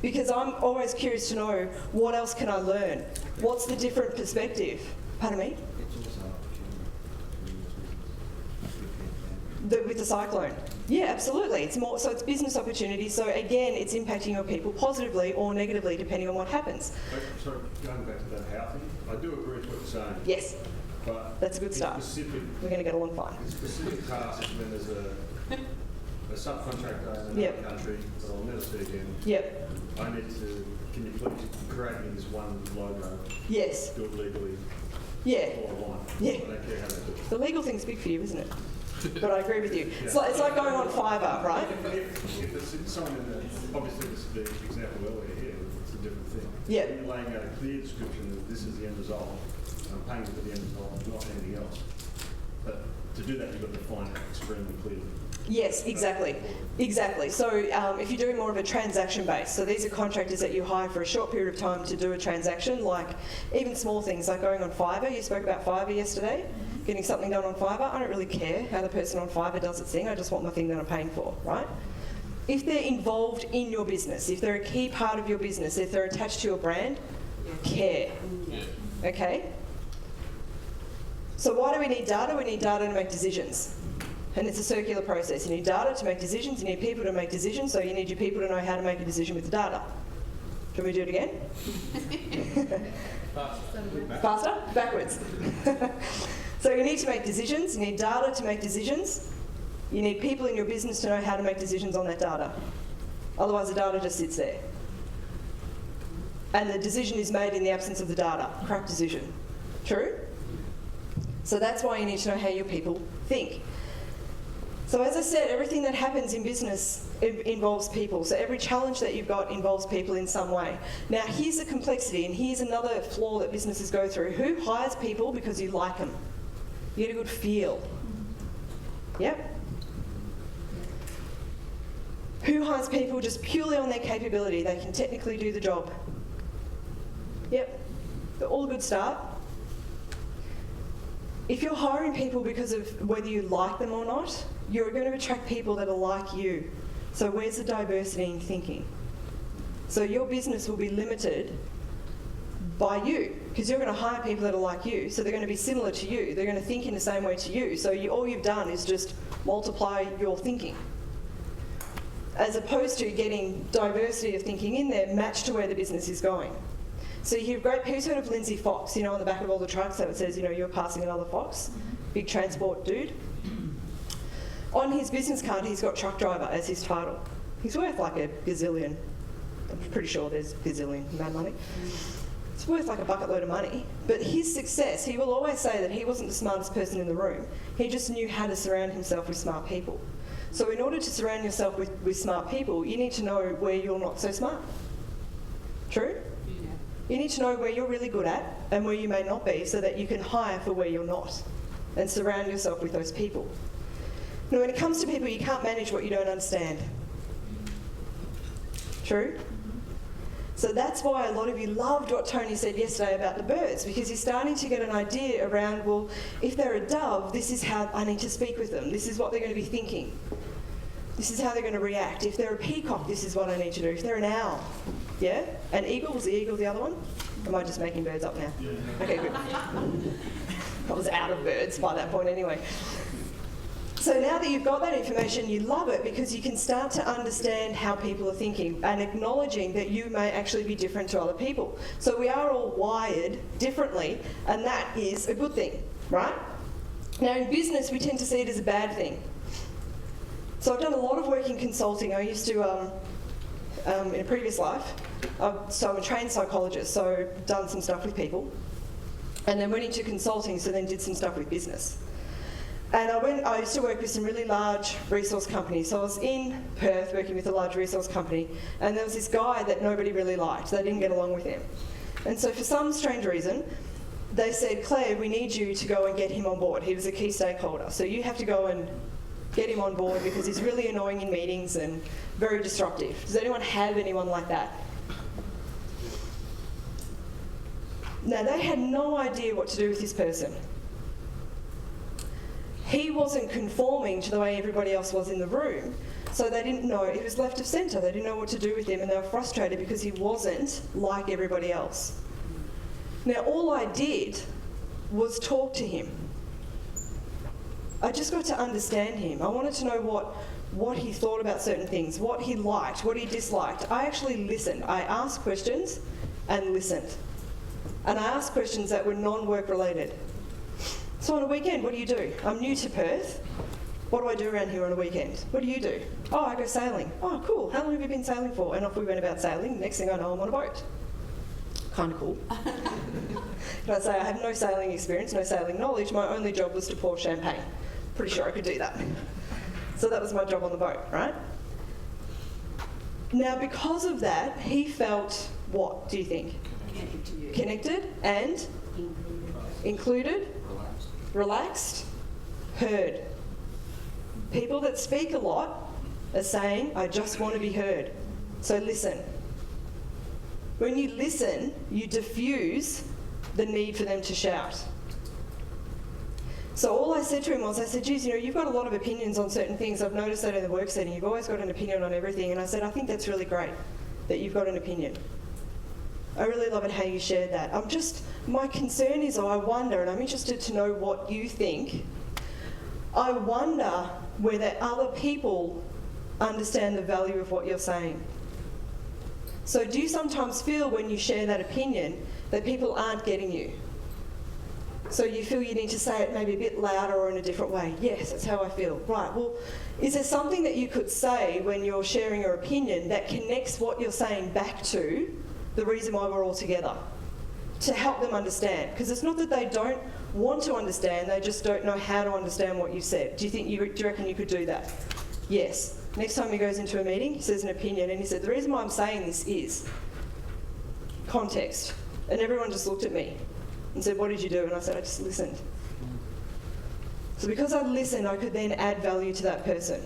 because I'm always curious to know what else can I learn? What's the different perspective? Pardon me? It's also With the cyclone. Yeah, absolutely. It's more, so it's business opportunities. So again, it's impacting your people positively or negatively depending on what happens. Sorry, going back to that how thing, I do agree with what you're saying. Yes, But that's a good in start. Specific, We're going to get along fine. in specific tasks, when there's a subcontractor in another Yep. country that I'll never see again, Yep. I need to, can you please create me this one logo, Yes. do it legally, Yeah. all I want. Yeah. I don't care how they do it. The legal thing's big for you, isn't it? But I agree with you. It's like going on Fiverr, right? If it's someone in the, obviously this is the example earlier here, it's a different thing. Yeah. When you're laying out a clear description that this is the end result, and I'm paying for the end result, not anything else. But to do that, you've got to define it extremely clearly. Yes, exactly. Exactly. So if you're doing more of a transaction base, so these are contractors that you hire for a short period of time to do a transaction, like even small things like going on Fiverr. You spoke about Fiverr yesterday, getting something done on Fiverr. I don't really care how the person on Fiverr does its thing. I just want my thing that I'm paying for, right? If they're involved in your business, if they're a key part of your business, if they're attached to your brand, care. Okay? So why do we need data? We need data to make decisions. And it's a circular process. You need data to make decisions, you need people to make decisions, so you need your people to know how to make a decision with the data. Can we do it again? Faster? Backwards. So you need to make decisions, you need data to make decisions, you need people in your business to know how to make decisions on that data. Otherwise the data just sits there. And the decision is made in the absence of the data. Crap decision. True? So that's why you need to know how your people think. So as I said, everything that happens in business involves people. So every challenge that you've got involves people in some way. Now here's the complexity and here's another flaw that businesses go through. Who hires people because you like them? You get a good feel. Yep. Who hires people just purely on their capability? They can technically do the job. Yep. They're all a good start. If you're hiring people because of whether you like them or not, you're going to attract people that are like you. So where's the diversity in thinking? So your business will be limited by you, because you're going to hire people that are like you, so they're going to be similar to you. They're going to think in the same way to you. So all you've done is just multiply your thinking. As opposed to getting diversity of thinking in there matched to where the business is going. So you hear great people, heard of Lindsay Fox, you know, on the back of all the trucks, so it says, you know, you're passing another Fox, big transport dude. On his business card, he's got truck driver as his title. He's worth like a gazillion. I'm pretty sure there's gazillion amount of money. It's worth like a bucket load of money. But his success, he will always say that he wasn't the smartest person in the room. He just knew how to surround himself with smart people. So in order to surround yourself with smart people, you need to know where you're not so smart. True? You need to know where you're really good at and where you may not be so that you can hire for where you're not and surround yourself with those people. Now, when it comes to people, you can't manage what you don't understand. True? So that's why a lot of you loved what Tony said yesterday about the birds, because you're starting to get an idea around, well, if they're a dove, this is how I need to speak with them. This is what they're going to be thinking. This is how they're going to react. If they're a peacock, this is what I need to do. If they're an owl, yeah? An eagle, was the eagle the other one? Or am I just making birds up now? Yeah. Okay, good. I was out of birds by that point anyway. So now that you've got that information, you love it because you can start to understand how people are thinking and acknowledging that you may actually be different to other people. So we are all wired differently, and that is a good thing, right? Now in business, we tend to see it as a bad thing. So I've done a lot of work in consulting. I used to, in a previous life, so I'm a trained psychologist, so done some stuff with people, and then went into consulting, so then did some stuff with business. And I used to work with some really large resource companies. So I was in Perth working with a large resource company, and there was this guy that nobody really liked. They didn't get along with him. And so for some strange reason, they said, Claire, we need you to go and get him on board. He was a key stakeholder. So you have to go and get him on board because he's really annoying in meetings and very disruptive. Does anyone have anyone like that? Now, they had no idea what to do with this person. He wasn't conforming to the way everybody else was in the room, so they didn't know. He was left of centre. They didn't know what to do with him, and they were frustrated because he wasn't like everybody else. Now, all I did was talk to him. I just got to understand him. I wanted to know what he thought about certain things, what he liked, what he disliked. I actually listened. I asked questions and listened. And I asked questions that were non-work related. So on a weekend, what do you do? I'm new to Perth. What do I do around here on a weekend? What do you do? Oh, I go sailing. Oh, cool. How long have you been sailing for? And off we went about sailing. Next thing I know, I'm on a boat. Kind of cool. Can I say I have no sailing experience, no sailing knowledge. My only job was to pour champagne. Pretty sure I could do that. So that was my job on the boat, right? Now, because of that, he felt what, do you think? Connected and included, relaxed, heard. People that speak a lot are saying, I just want to be heard. So listen. When you listen, you diffuse the need for them to shout. So all I said to him was, I said, geez, you've got a lot of opinions on certain things. I've noticed that in the work setting. You've always got an opinion on everything. And I said, I think that's really great that you've got an opinion. I really love it how you shared that. My concern is, I wonder, and I'm interested to know what you think, I wonder whether other people understand the value of what you're saying. So do you sometimes feel when you share that opinion that people aren't getting you? So you feel you need to say it maybe a bit louder or in a different way? Yes, that's how I feel. Right, well, is there something that you could say when you're sharing your opinion that connects what you're saying back to the reason why we're all together? To help them understand. Because it's not that they don't want to understand, they just don't know how to understand what you said. Do you reckon you could do that? Yes. Next time he goes into a meeting, he says an opinion, and he said, the reason why I'm saying this is context. And everyone just looked at me and said, what did you do? And I said, I just listened. So because I listened, I could then add value to that person.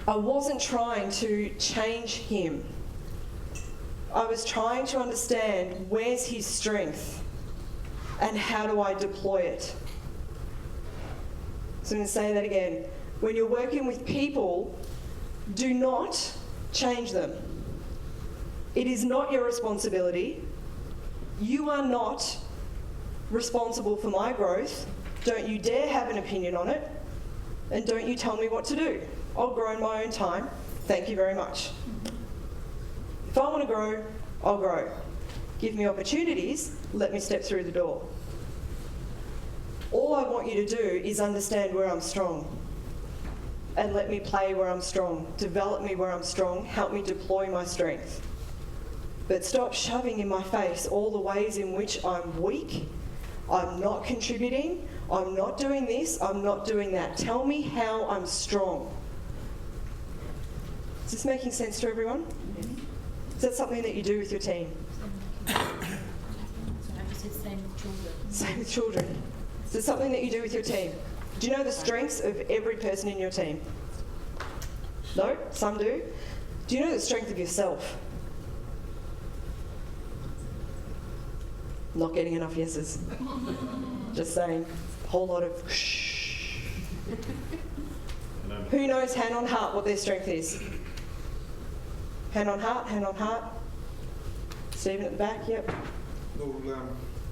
I wasn't trying to change him. I was trying to understand where's his strength and how do I deploy it. So I'm going to say that again. When you're working with people, do not change them. It is not your responsibility. You are not responsible for my growth. Don't you dare have an opinion on it. And don't you tell me what to do. I'll grow in my own time. Thank you very much. If I want to grow, I'll grow. Give me opportunities, let me step through the door. All I want you to do is understand where I'm strong and let me play where I'm strong, develop me where I'm strong, help me deploy my strength. But stop shoving in my face all the ways in which I'm weak, I'm not contributing, I'm not doing this, I'm not doing that. Tell me how I'm strong. Is this making sense to everyone? Is that something that you do with your team? Same with children. Same with children. Is it something that you do with your team? Do you know the strengths of every person in your team? No? Some do? Do you know the strength of yourself? Not getting enough yeses. Just saying. Whole lot of shh. Who knows, hand on heart, what their strength is? Hand on heart, hand on heart. Stephen at the back, yep. Well,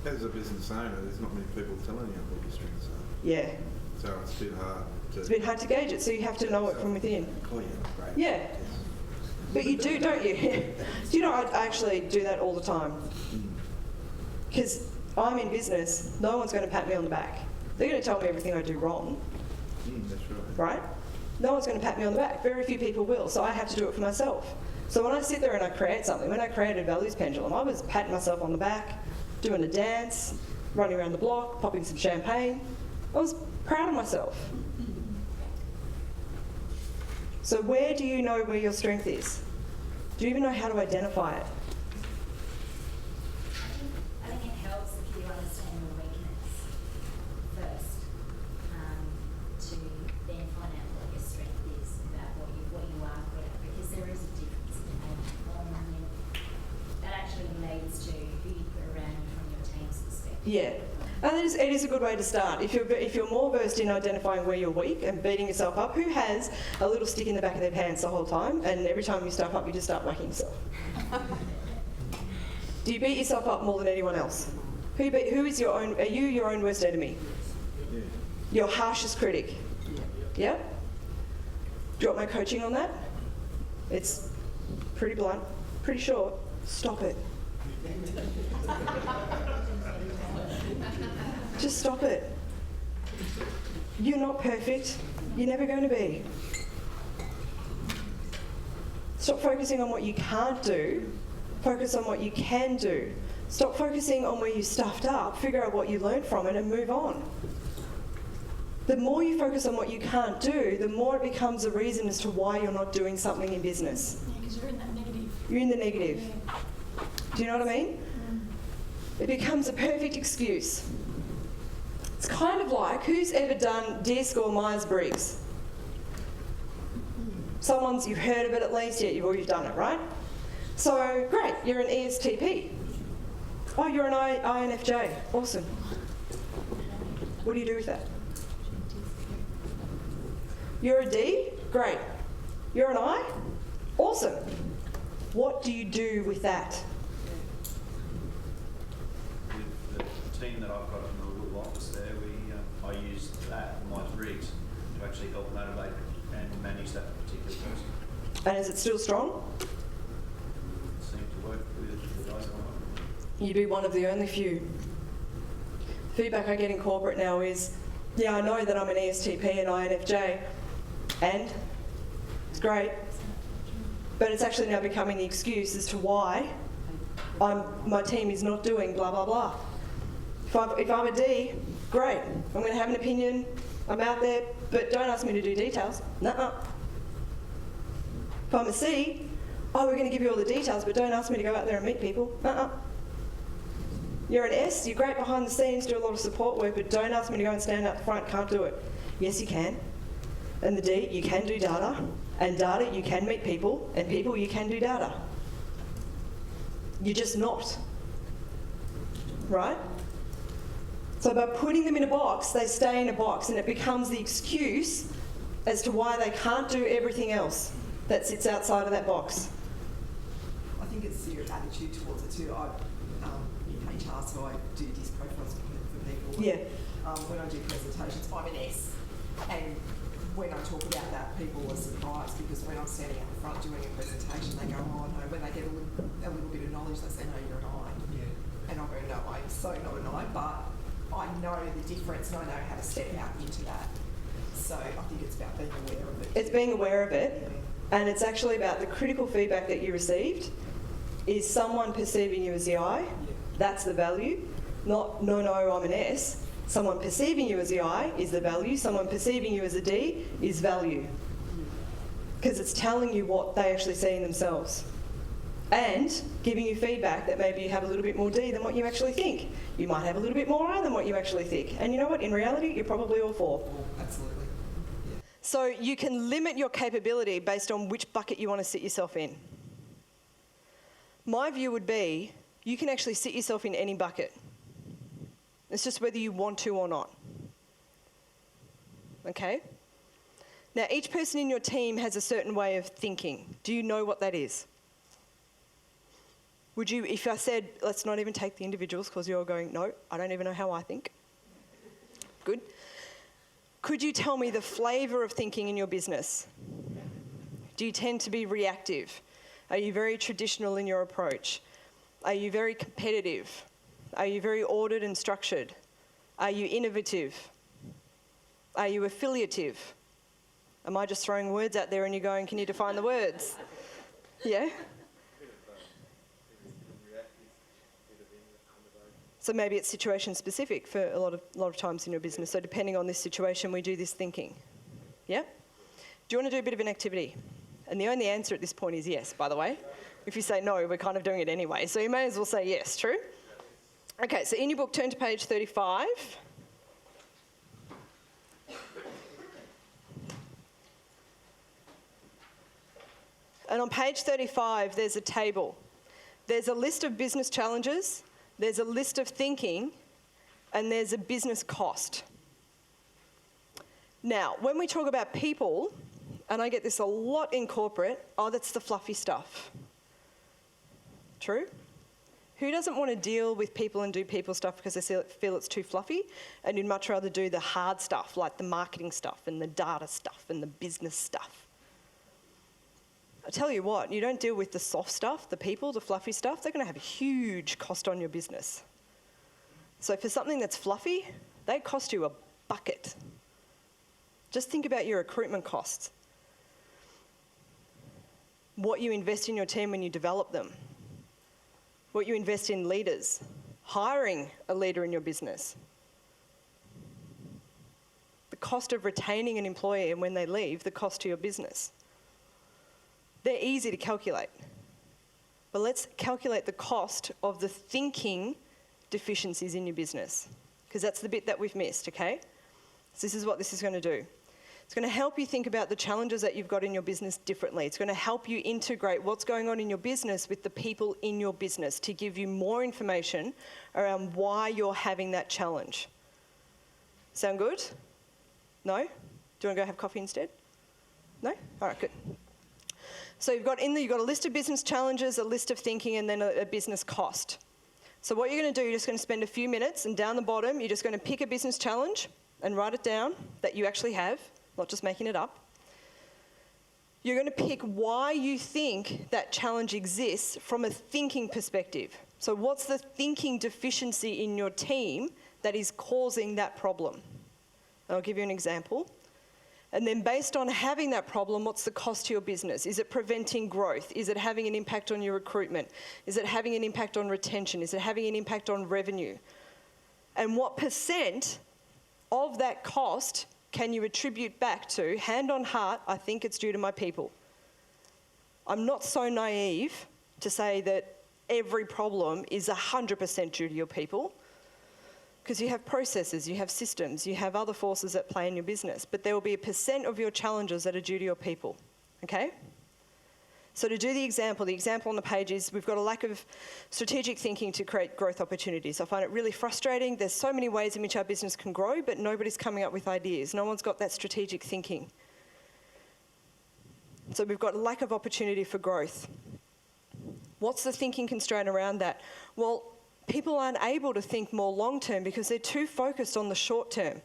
as a business owner, there's not many people telling you what your strengths are. Yeah. So it's a bit hard to... It's a bit hard to gauge it, so you have to know it from within. Oh, yeah, great. Yeah. Yes. But you do, don't you? Do you know, I actually do that all the time. Because I'm in business, no one's going to pat me on the back. They're going to tell me everything I do wrong. That's right. Right? No one's going to pat me on the back. Very few people will, so I have to do it for myself. So when I sit there and I create something, when I created Values Pendulum, I was patting myself on the back, doing a dance, running around the block, popping some champagne. I was proud of myself. So where do you know where your strength is? Do you even know how to identify it? I think it helps if you understand your weakness first, to then find out what your strength is about what you are good at, because there is a difference in how you perform, and then that actually leads to who you put around you from your team's perspective. Yeah. And it is a good way to start. If you're more versed in identifying where you're weak and beating yourself up, who has a little stick in the back of their pants the whole time, and every time you stuff up, you just start whacking yourself? Do you beat yourself up more than anyone else? Who is your own? Are you your own worst enemy? Yeah. Your harshest critic? Yeah? Do you want my coaching on that? It's pretty blunt, pretty short. Stop it. Just stop it. You're not perfect. You're never going to be. Stop focusing on what you can't do. Focus on what you can do. Stop focusing on where you stuffed up. Figure out what you learned from it and move on. The more you focus on what you can't do, the more it becomes a reason as to why you're not doing something in business. Yeah, because you're in that negative. You're in the negative. Yeah. Do you know what I mean? It becomes a perfect excuse. It's kind of like, who's ever done DISC or Myers-Briggs? You've heard of it at least, yeah, you've done it, right? So, great, you're an ESTP. Oh, you're an INFJ, awesome. What do you do with that? You're a D, great. You're an I, awesome. What do you do with that? With the team that I've got in the little office there, I use that, Myers-Briggs, to actually help motivate and manage that particular person. And is it still strong? It seems to work with the guys I'm on. You'd be one of the only few. Feedback I get in corporate now is, yeah, I know that I'm an ESTP and INFJ, and it's great, but it's actually now becoming the excuse as to why my team is not doing blah, blah, blah. If I'm a D, great, I'm going to have an opinion, I'm out there, but don't ask me to do details. Nuh-uh. If I'm a C, oh, we're going to give you all the details, but don't ask me to go out there and meet people. Nuh-uh. You're an S, you're great behind the scenes, do a lot of support work, but don't ask me to go and stand up front, can't do it. Yes, you can. And the D, you can do data, and data, you can meet people, and people, you can do data. You're just not. Right? So by putting them in a box, they stay in a box, and it becomes the excuse as to why they can't do everything else that sits outside of that box. I think it's your attitude towards it too. I'm in HR, so I do these profiles for people. Yeah. When I do presentations, I'm an S, and when I talk about that, people are surprised because when I'm standing out the front doing a presentation, they go, oh no, when they get a little bit of knowledge, they say, no, you're an I. Yeah. And I'll go, no, I'm so not an I, but I know the difference and I know how to step out into that. So I think it's about being aware of it. It's being aware of it, and it's actually about the critical feedback that you received. Is someone perceiving you as the I? Yeah. That's the value. Not, no, I'm an S. Someone perceiving you as the I is the value. Someone perceiving you as a D is value. Because it's telling you what they actually see in themselves. And giving you feedback that maybe you have a little bit more D than what you actually think. You might have a little bit more I than what you actually think. And you know what? In reality, you're probably all four. Absolutely. Yeah. So you can limit your capability based on which bucket you want to sit yourself in. My view would be, you can actually sit yourself in any bucket. It's just whether you want to or not. Okay? Now, each person in your team has a certain way of thinking. Do you know what that is? Would you, if I said, let's not even take the individuals because you're all going, no, I don't even know how I think. Good. Could you tell me the flavour of thinking in your business? Do you tend to be reactive? Are you very traditional in your approach? Are you very competitive? Are you very ordered and structured? Are you innovative? Are you affiliative? Am I just throwing words out there and you're going, can you define the words? Yeah? So maybe it's situation specific for a lot of times in your business. So depending on this situation, we do this thinking. Yeah? Do you want to do a bit of an activity? And the only answer at this point is yes, by the way. If you say no, we're kind of doing it anyway. So you may as well say yes, true? Okay, so in your book, turn to page 35. And on page 35, there's a table. There's a list of business challenges, there's a list of thinking, and there's a business cost. Now, when we talk about people, and I get this a lot in corporate, oh, that's the fluffy stuff. True? Who doesn't want to deal with people and do people stuff because they feel it's too fluffy, and you'd much rather do the hard stuff, like the marketing stuff and the data stuff and the business stuff? I tell you what, you don't deal with the soft stuff, the people, the fluffy stuff, they're going to have a huge cost on your business. So for something that's fluffy, they cost you a bucket. Just think about your recruitment costs. What you invest in your team when you develop them. What you invest in leaders. Hiring a leader in your business. The cost of retaining an employee and when they leave, the cost to your business. They're easy to calculate. But let's calculate the cost of the thinking deficiencies in your business, because that's the bit that we've missed, okay? So this is what this is going to do. It's going to help you think about the challenges that you've got in your business differently. It's going to help you integrate what's going on in your business with the people in your business to give you more information around why you're having that challenge. Sound good? No? Do you want to go have coffee instead? No? All right, good. So you've got a list of business challenges, a list of thinking, and then a business cost. So what you're going to do, you're just going to spend a few minutes, and down the bottom, you're just going to pick a business challenge and write it down that you actually have, not just making it up. You're going to pick why you think that challenge exists from a thinking perspective. So what's the thinking deficiency in your team that is causing that problem? And I'll give you an example. And then based on having that problem, what's the cost to your business? Is it preventing growth? Is it having an impact on your recruitment? Is it having an impact on retention? Is it having an impact on revenue? And what percent of that cost can you attribute back to, hand on heart, I think it's due to my people? I'm not so naive to say that every problem is 100% due to your people, because you have processes, you have systems, you have other forces at play in your business, but there will be a percent of your challenges that are due to your people, okay? So to do the example on the page is we've got a lack of strategic thinking to create growth opportunities. I find it really frustrating. There's so many ways in which our business can grow, but nobody's coming up with ideas. No one's got that strategic thinking. So we've got a lack of opportunity for growth. What's the thinking constraint around that? Well, people aren't able to think more long term because they're too focused on the short term.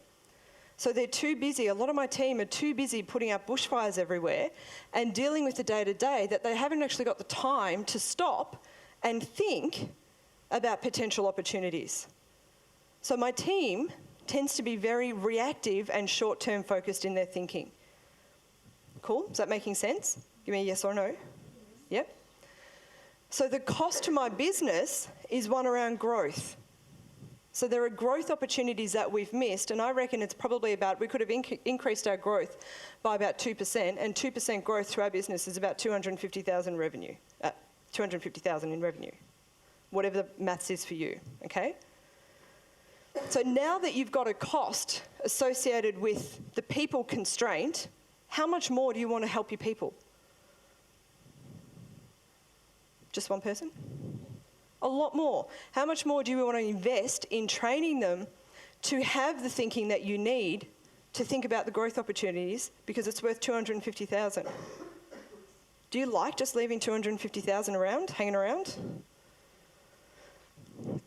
So they're too busy. A lot of my team are too busy putting out bushfires everywhere and dealing with the day-to-day that they haven't actually got the time to stop and think about potential opportunities. So my team tends to be very reactive and short-term focused in their thinking. Cool? Is that making sense? Give me a yes or no. Yep. So the cost to my business is one around growth. So there are growth opportunities that we've missed, and I reckon it's probably about, we could have increased our growth by about 2%, and 2% growth to our business is about 250,000 revenue, 250,000 in revenue, whatever the maths is for you, okay? So now that you've got a cost associated with the people constraint, how much more do you want to help your people? Just one person? A lot more. How much more do you want to invest in training them to have the thinking that you need to think about the growth opportunities because it's worth $250,000? Do you like just leaving $250,000 around, hanging around?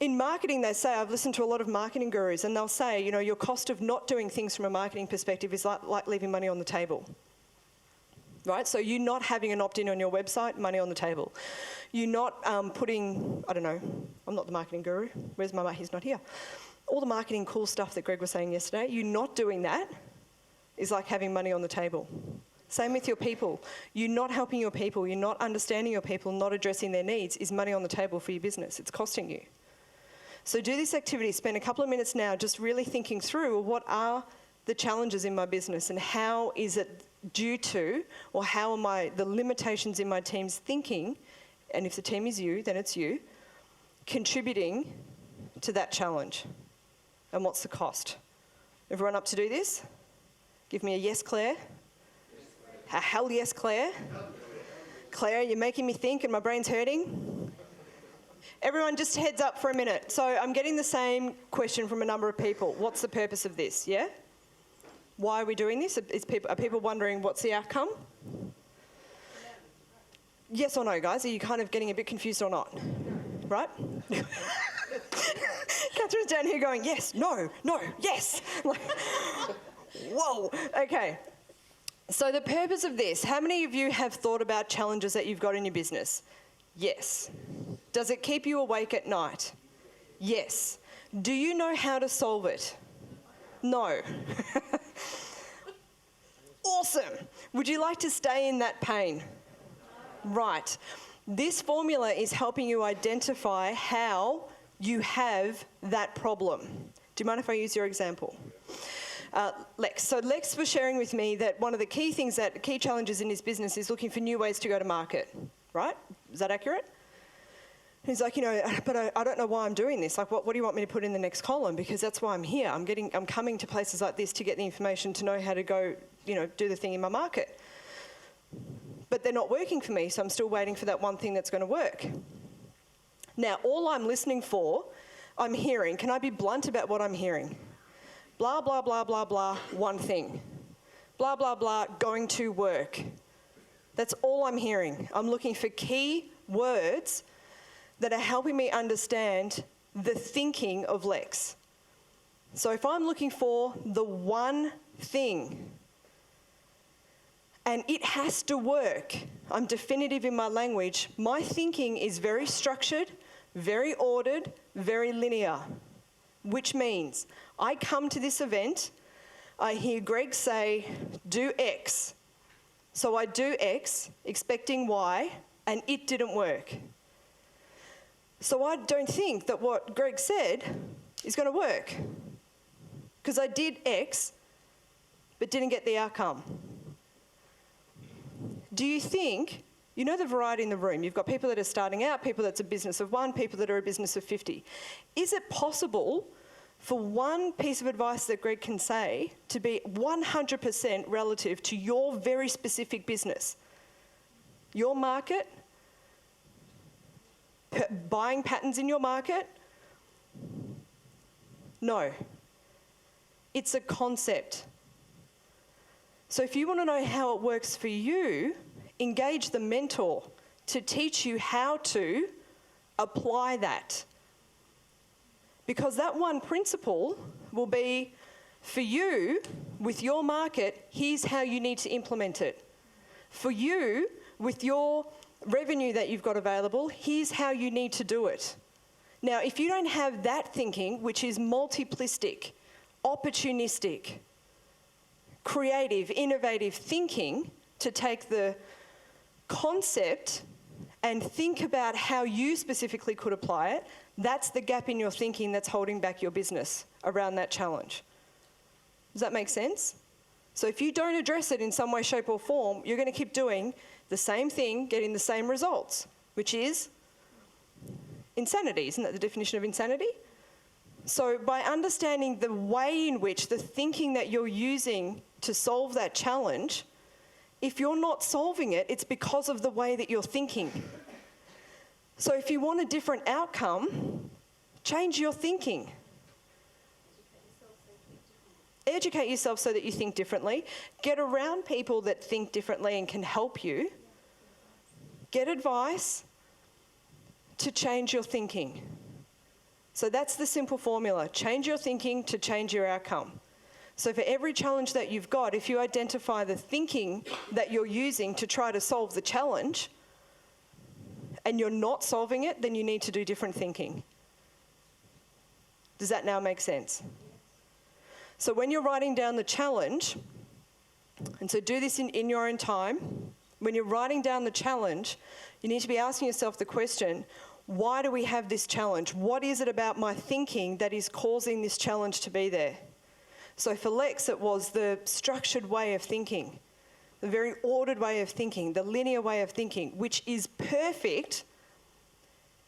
In marketing, they say, I've listened to a lot of marketing gurus, and they'll say, you know, your cost of not doing things from a marketing perspective is like leaving money on the table. Right? So you not having an opt-in on your website, money on the table. You not putting, I don't know, I'm not the marketing guru. Where's my mate? He's not here. All the marketing cool stuff that Greg was saying yesterday, you not doing that is like having money on the table. Same with your people. You not helping your people, you're not understanding your people, not addressing their needs is money on the table for your business. It's costing you. So do this activity. Spend a couple of minutes now just really thinking through what are the challenges in my business and how is it due to, or how am the limitations in my team's thinking, and if the team is you, then it's you, contributing to that challenge. And what's the cost? Everyone up to do this? Give me a yes, Claire. A hell yes, Claire. Claire, you're making me think and my brain's hurting. Everyone, just heads up for a minute. So I'm getting the same question from a number of people. What's the purpose of this, yeah? Why are we doing this? Are people wondering what's the outcome? Yes or no, guys? Are you kind of getting a bit confused or not? Right? Catherine's down here going, yes, no, yes. Whoa, okay. So the purpose of this, how many of you have thought about challenges that you've got in your business? Yes. Does it keep you awake at night? Yes. Do you know how to solve it? No. Awesome. Would you like to stay in that pain? Right. This formula is helping you identify how you have that problem. Do you mind if I use your example? Lex. So Lex was sharing with me that one of the key challenges in his business is looking for new ways to go to market, right? Is that accurate? He's like, you know, but I don't know why I'm doing this. Like, what do you want me to put in the next column? Because that's why I'm here. I'm coming to places like this to get the information to know how to go, you know, do the thing in my market. But they're not working for me, so I'm still waiting for that one thing that's going to work. Now, all I'm listening for, I'm hearing. Can I be blunt about what I'm hearing? Blah, blah, blah, blah, blah, one thing. Blah, blah, blah, going to work. That's all I'm hearing. I'm looking for key words that are helping me understand the thinking of Lex. So if I'm looking for the one thing, and it has to work, I'm definitive in my language, my thinking is very structured, very ordered, very linear, which means I come to this event, I hear Greg say, do X. So I do X, expecting Y, and it didn't work. So I don't think that what Greg said is going to work, because I did X, but didn't get the outcome. Do you think, you know the variety in the room, you've got people that are starting out, people that's a business of 1, people that are a business of 50. Is it possible for one piece of advice that Greg can say to be 100% relative to your very specific business? Your market, buying patterns in your market? No. It's a concept. So if you want to know how it works for you, engage the mentor to teach you how to apply that. Because that one principle will be, for you, with your market, here's how you need to implement it. For you, with your revenue that you've got available, here's how you need to do it. Now, if you don't have that thinking, which is multiplistic, opportunistic, creative, innovative thinking, to take the concept and think about how you specifically could apply it, that's the gap in your thinking that's holding back your business around that challenge. Does that make sense? So if you don't address it in some way, shape or form, you're going to keep doing the same thing, getting the same results, which is insanity. Isn't that the definition of insanity? So by understanding the way in which the thinking that you're using to solve that challenge, if you're not solving it, it's because of the way that you're thinking. So if you want a different outcome, change your thinking. Educate yourself so that you think differently. Get around people that think differently and can help you. Get advice to change your thinking. So that's the simple formula. Change your thinking to change your outcome. So for every challenge that you've got, if you identify the thinking that you're using to try to solve the challenge and you're not solving it, then you need to do different thinking. Does that now make sense? So when you're writing down the challenge, and so do this in your own time, when you're writing down the challenge, you need to be asking yourself the question, why do we have this challenge? What is it about my thinking that is causing this challenge to be there? So for Lex, it was the structured way of thinking, the very ordered way of thinking, the linear way of thinking, which is perfect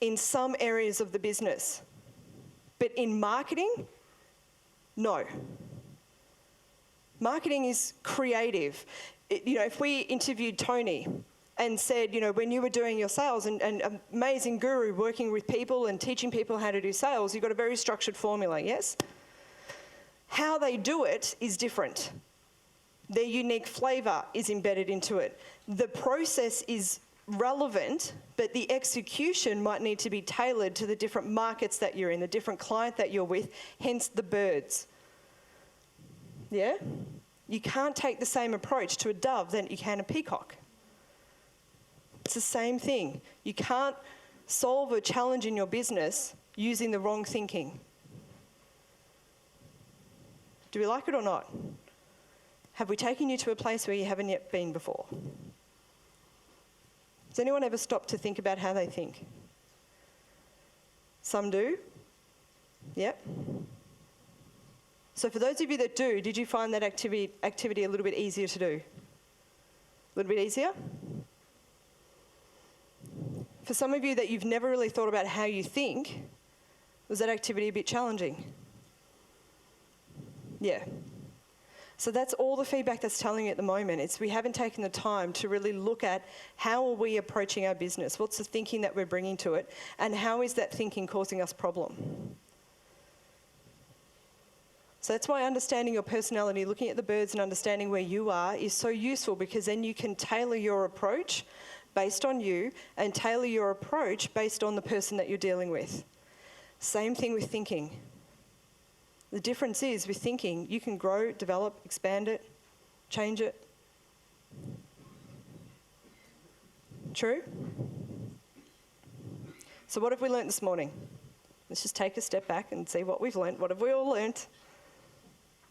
in some areas of the business. But in marketing, no. Marketing is creative. If we interviewed Tony and said, when you were doing your sales and amazing guru working with people and teaching people how to do sales, you've got a very structured formula, yes? How they do it is different. Their unique flavour is embedded into it. The process is relevant, but the execution might need to be tailored to the different markets that you're in, the different client that you're with, hence the birds. Yeah? You can't take the same approach to a dove than you can a peacock. It's the same thing. You can't solve a challenge in your business using the wrong thinking. Do we like it or not? Have we taken you to a place where you haven't yet been before? Has anyone ever stopped to think about how they think? Some do. Yep. So for those of you that do, did you find that activity a little bit easier to do? A little bit easier? For some of you that you've never really thought about how you think, was that activity a bit challenging? Yeah. So that's all the feedback that's telling you at the moment. It's we haven't taken the time to really look at how are we approaching our business, what's the thinking that we're bringing to it, and how is that thinking causing us problem? So that's why understanding your personality, looking at the birds and understanding where you are is so useful, because then you can tailor your approach based on you and tailor your approach based on the person that you're dealing with. Same thing with thinking. The difference is with thinking, you can grow, develop, expand it, change it. True? So what have we learnt this morning? Let's just take a step back and see what we've learnt. What have we all learnt?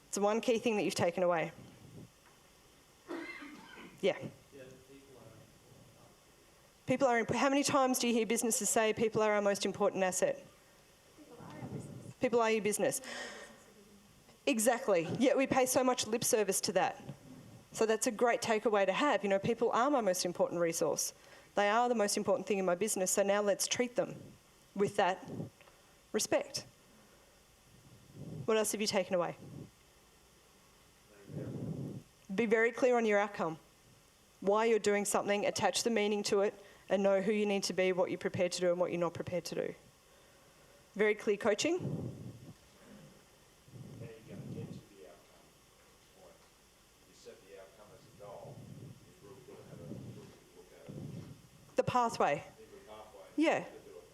It's the one key thing that you've taken away. Yeah. People are, how many times do you hear businesses say people are our most important asset? People are your business. Exactly. Yeah, we pay so much lip service to that. So that's a great takeaway to have. People are my most important resource. They are the most important thing in my business, so now let's treat them with that respect. What else have you taken away? Be very clear on your outcome. Why you're doing something, attach the meaning to it, and know who you need to be, what you're prepared to do, and what you're not prepared to do. Very clear coaching. How are you going to get to the outcome point? You set the outcome as a goal. You've really got to have a look at it. The pathway. The pathway. Yeah. To do it.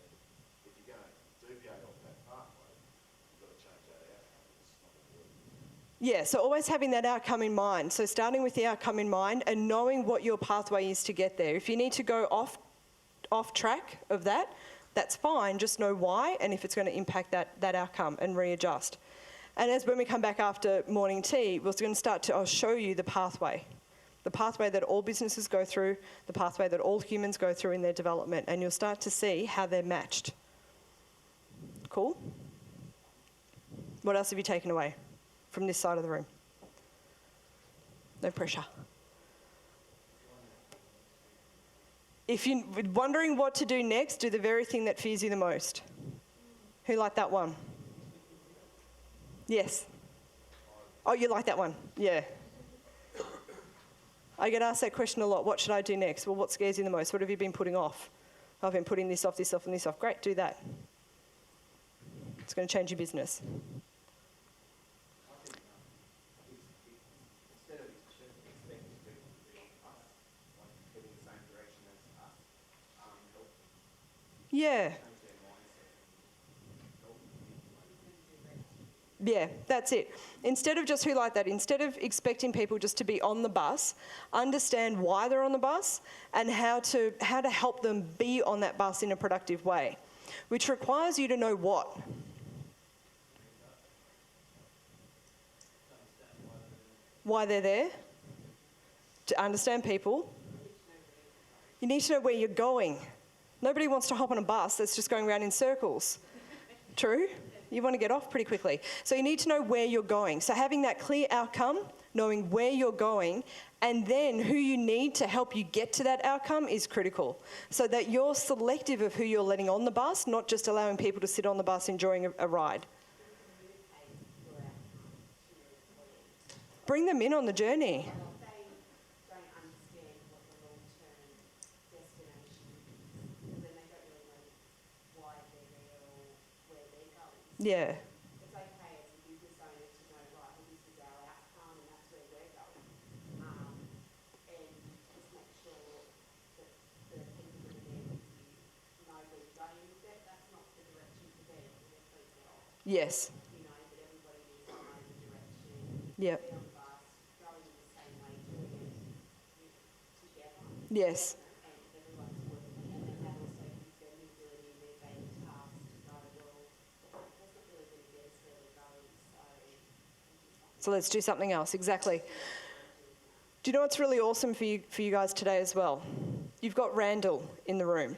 If you're going to deviate off that pathway, you've got to change that outcome. It's not going to work. Yeah, so always having that outcome in mind. So starting with the outcome in mind and knowing what your pathway is to get there. If you need to go off track of that, that's fine. Just know why and if it's going to impact that outcome and readjust. And as when we come back after morning tea, we're going to I'll show you the pathway. The pathway that all businesses go through, the pathway that all humans go through in their development, and you'll start to see how they're matched. Cool? What else have you taken away from this side of the room? No pressure. If you're wondering what to do next, do the very thing that fears you the most. Who liked that one? Yes. Oh, you like that one? Yeah. I get asked that question a lot. What should I do next? Well, what scares you the most? What have you been putting off? I've been putting this off, this off, and this off. Great, do that. It's going to change your business. Instead of expecting people to be us, like heading the same direction as us, help Yeah. change their mindset and help them. Yeah, that's it. Instead of just instead of expecting people just to be on the bus, understand why they're on the bus and how to help them be on that bus in a productive way, which requires you to know what. Why they're there. To understand people. You need to know where you're going. Nobody wants to hop on a bus that's just going around in circles. True? You want to get off pretty quickly. So you need to know where you're going. So having that clear outcome, knowing where you're going, and then who you need to help you get to that outcome is critical. So that you're selective of who you're letting on the bus, not just allowing people to sit on the bus enjoying a ride. Bring them in on the journey. Yeah. It's okay as a business owner to know, right, well, this is our outcome and that's where we're going. And just make sure that the people that are there with you know where you're going with it. That's not the direction for them, they're freaked out. Yes. You know, that everybody needs to know the direction. Yep. Be on the bus, going in the same way, doing it together. Yes. And everyone's working, and then that also gives them the ability in their daily tasks to go, well, that's not really going to get us where we're going, So let's do something else. Exactly. Do you know what's really awesome for you guys today as well? You've got Randall in the room.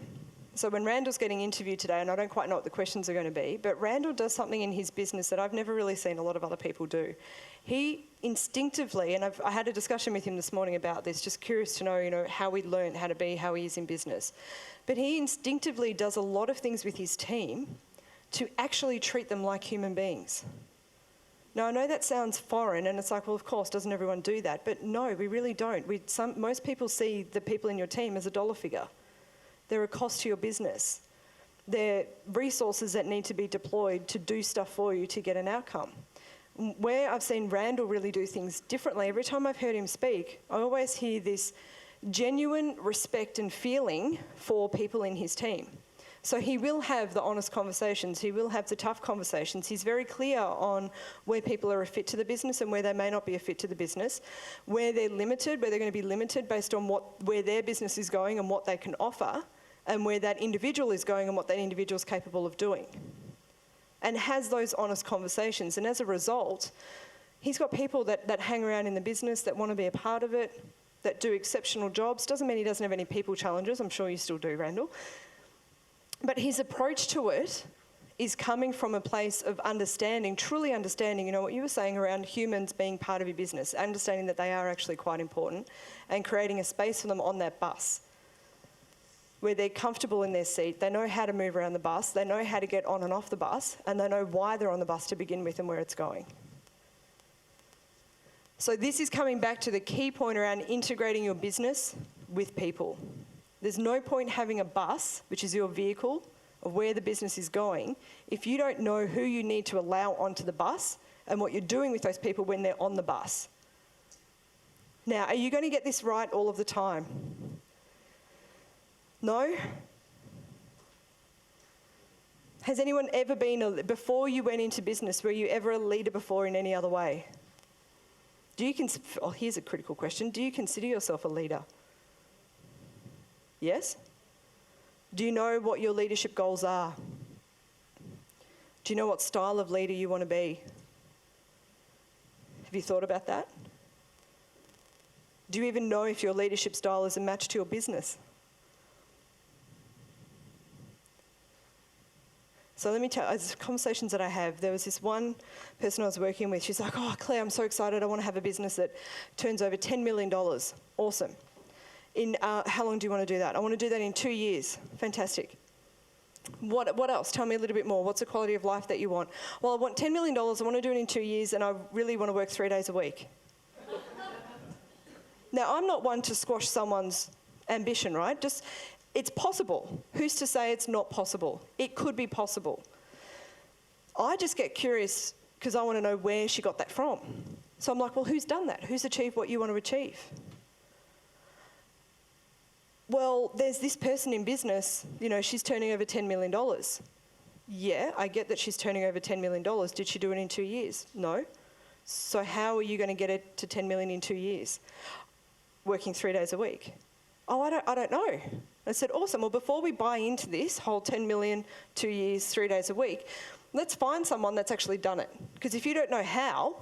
So when Randall's getting interviewed today, and I don't quite know what the questions are going to be, but Randall does something in his business that I've never really seen a lot of other people do. He instinctively, and I had a discussion with him this morning about this, just curious to know, how he learned how to be, how he is in business. But he instinctively does a lot of things with his team to actually treat them like human beings. Now, I know that sounds foreign, and it's like, well, of course, doesn't everyone do that? But no, we really don't. Most people see the people in your team as a dollar figure. They're a cost to your business. They're resources that need to be deployed to do stuff for you to get an outcome. Where I've seen Randall really do things differently, every time I've heard him speak, I always hear this genuine respect and feeling for people in his team. So he will have the honest conversations, he will have the tough conversations. He's very clear on where people are a fit to the business and where they may not be a fit to the business, where they're limited, where they're going to be limited based on where their business is going and what they can offer, and where that individual is going and what that individual is capable of doing. And has those honest conversations. And as a result, he's got people that hang around in the business, that want to be a part of it, that do exceptional jobs. Doesn't mean he doesn't have any people challenges. I'm sure you still do, Randall. But his approach to it is coming from a place of understanding, truly understanding, what you were saying around humans being part of your business, understanding that they are actually quite important, and creating a space for them on that bus where they're comfortable in their seat, they know how to move around the bus, they know how to get on and off the bus, and they know why they're on the bus to begin with and where it's going. So this is coming back to the key point around integrating your business with people. There's no point having a bus, which is your vehicle of where the business is going, if you don't know who you need to allow onto the bus and what you're doing with those people when they're on the bus. Now, are you going to get this right all of the time? No? Has anyone ever been, before you went into business, were you ever a leader before in any other way? Here's a critical question. Do you consider yourself a leader? Yes? Do you know what your leadership goals are? Do you know what style of leader you want to be? Have you thought about that? Do you even know if your leadership style is a match to your business? So let me tell you, the conversations that I have, there was this one person I was working with, she's like, oh, Claire, I'm so excited, I want to have a business that turns over $10 million. Awesome. In how long do you want to do that? I want to do that in 2 years. Fantastic. What else? Tell me a little bit more. What's the quality of life that you want? Well, I want $10 million, I want to do it in 2 years, and I really want to work 3 days a week. Now, I'm not one to squash someone's ambition, right? It's possible. Who's to say it's not possible? It could be possible. I just get curious because I want to know where she got that from. So I'm like, well, who's done that? Who's achieved what you want to achieve? Well, there's this person in business, you know, she's turning over $10 million. Yeah, I get that she's turning over $10 million. Did she do it in 2 years? No. So how are you going to get it to 10 million in 2 years? Working 3 days a week. Oh, I don't know. I said, awesome. Well, before we buy into this whole 10 million, 2 years, 3 days a week, let's find someone that's actually done it. Because if you don't know how,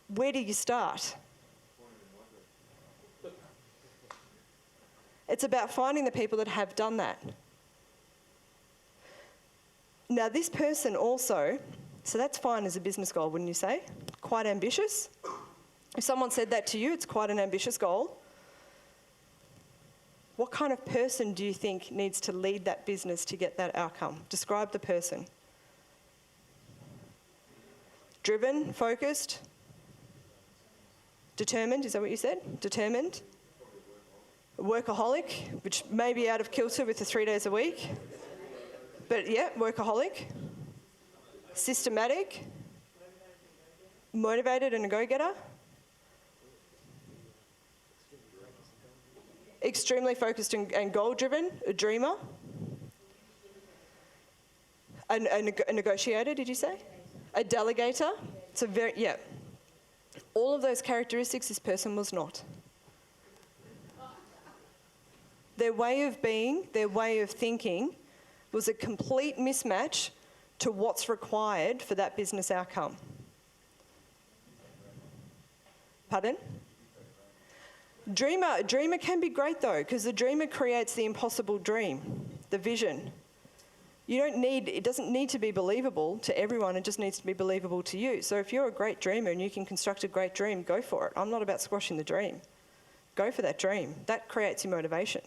where do you start? It's about finding the people that have done that. Now, this person also, so that's fine as a business goal, wouldn't you say? Quite ambitious. If someone said that to you, it's quite an ambitious goal. What kind of person do you think needs to lead that business to get that outcome? Describe the person. Driven, focused, determined, is that what you said? Determined. Workaholic, which may be out of kilter with the 3 days a week. But yeah, workaholic. Systematic. Motivated and a go-getter. Extremely focused and goal-driven, a dreamer. A negotiator, did you say? A delegator. So yeah. All of those characteristics this person was not. Their way of being, their way of thinking was a complete mismatch to what's required for that business outcome. Pardon? Dreamer can be great though, because the dreamer creates the impossible dream, the vision. It doesn't need to be believable to everyone, it just needs to be believable to you. So if you're a great dreamer and you can construct a great dream, go for it. I'm not about squashing the dream. Go for that dream. That creates your motivation.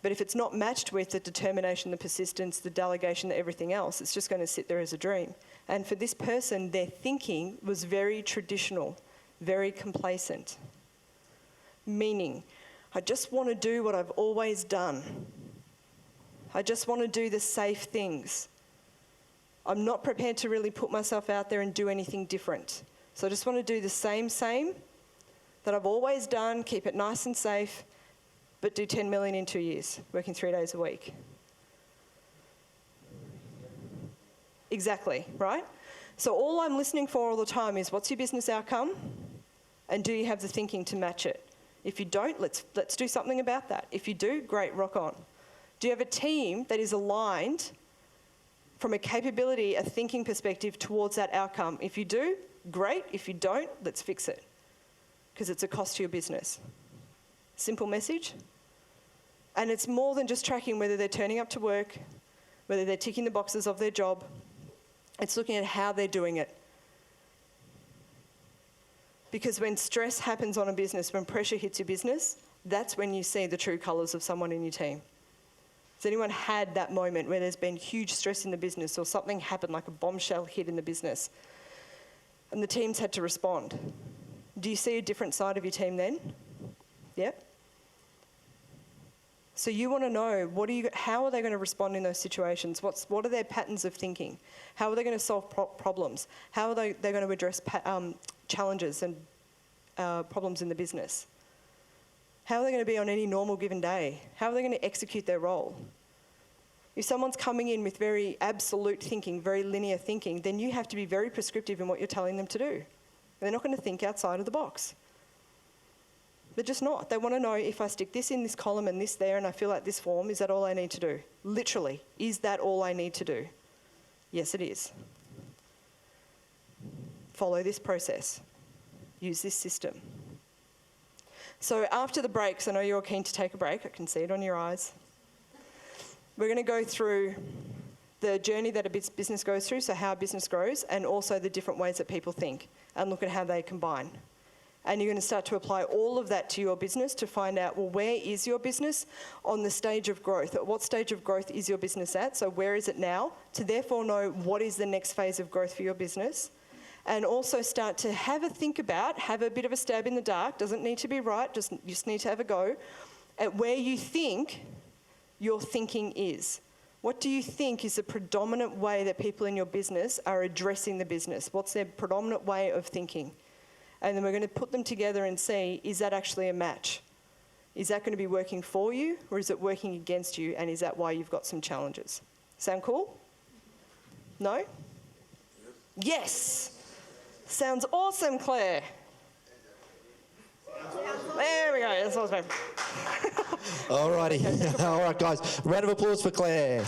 But if it's not matched with the determination, the persistence, the delegation, everything else, it's just going to sit there as a dream. And for this person, their thinking was very traditional, very complacent. Meaning, I just want to do what I've always done. I just want to do the safe things. I'm not prepared to really put myself out there and do anything different. So I just want to do the same that I've always done, keep it nice and safe, but do 10 million in 2 years, working 3 days a week. Exactly, right? So all I'm listening for all the time is, what's your business outcome? And do you have the thinking to match it? If you don't, let's do something about that. If you do, great, rock on. Do you have a team that is aligned from a capability, a thinking perspective towards that outcome? If you do, great. If you don't, let's fix it. Because it's a cost to your business. Simple message. And it's more than just tracking whether they're turning up to work, whether they're ticking the boxes of their job. It's looking at how they're doing it. Because when stress happens on a business, when pressure hits your business, that's when you see the true colours of someone in your team. Has anyone had that moment where there's been huge stress in the business or something happened, like a bombshell hit in the business, and the team's had to respond? Do you see a different side of your team then? Yep. So you want to know, how are they going to respond in those situations? What are their patterns of thinking? How are they going to solve problems? How are they going to address challenges and problems in the business? How are they going to be on any normal given day? How are they going to execute their role? If someone's coming in with very absolute thinking, very linear thinking, then you have to be very prescriptive in what you're telling them to do. They're not going to think outside of the box. They're just not. They want to know, if I stick this in this column and this there and I fill out this form, is that all I need to do? Literally, is that all I need to do? Yes, it is. Follow this process. Use this system. So after the breaks, I know you're keen to take a break. I can see it on your eyes. We're going to go through the journey that a business goes through, so how a business grows, and also the different ways that people think, and look at how they combine. And you're going to start to apply all of that to your business to find out, well, where is your business on the stage of growth? At what stage of growth is your business at? So where is it now? To therefore know what is the next phase of growth for your business, and also start to have a think about, have a bit of a stab in the dark, doesn't need to be right, just need to have a go, at where you think your thinking is. What do you think is the predominant way that people in your business are addressing the business? What's their predominant way of thinking? And then we're going to put them together and see, is that actually a match? Is that going to be working for you, or is it working against you, and is that why you've got some challenges? Sound cool? No? Yes! Sounds awesome, Claire. There we go, that's awesome. All righty. All right, guys. Round of applause for Claire.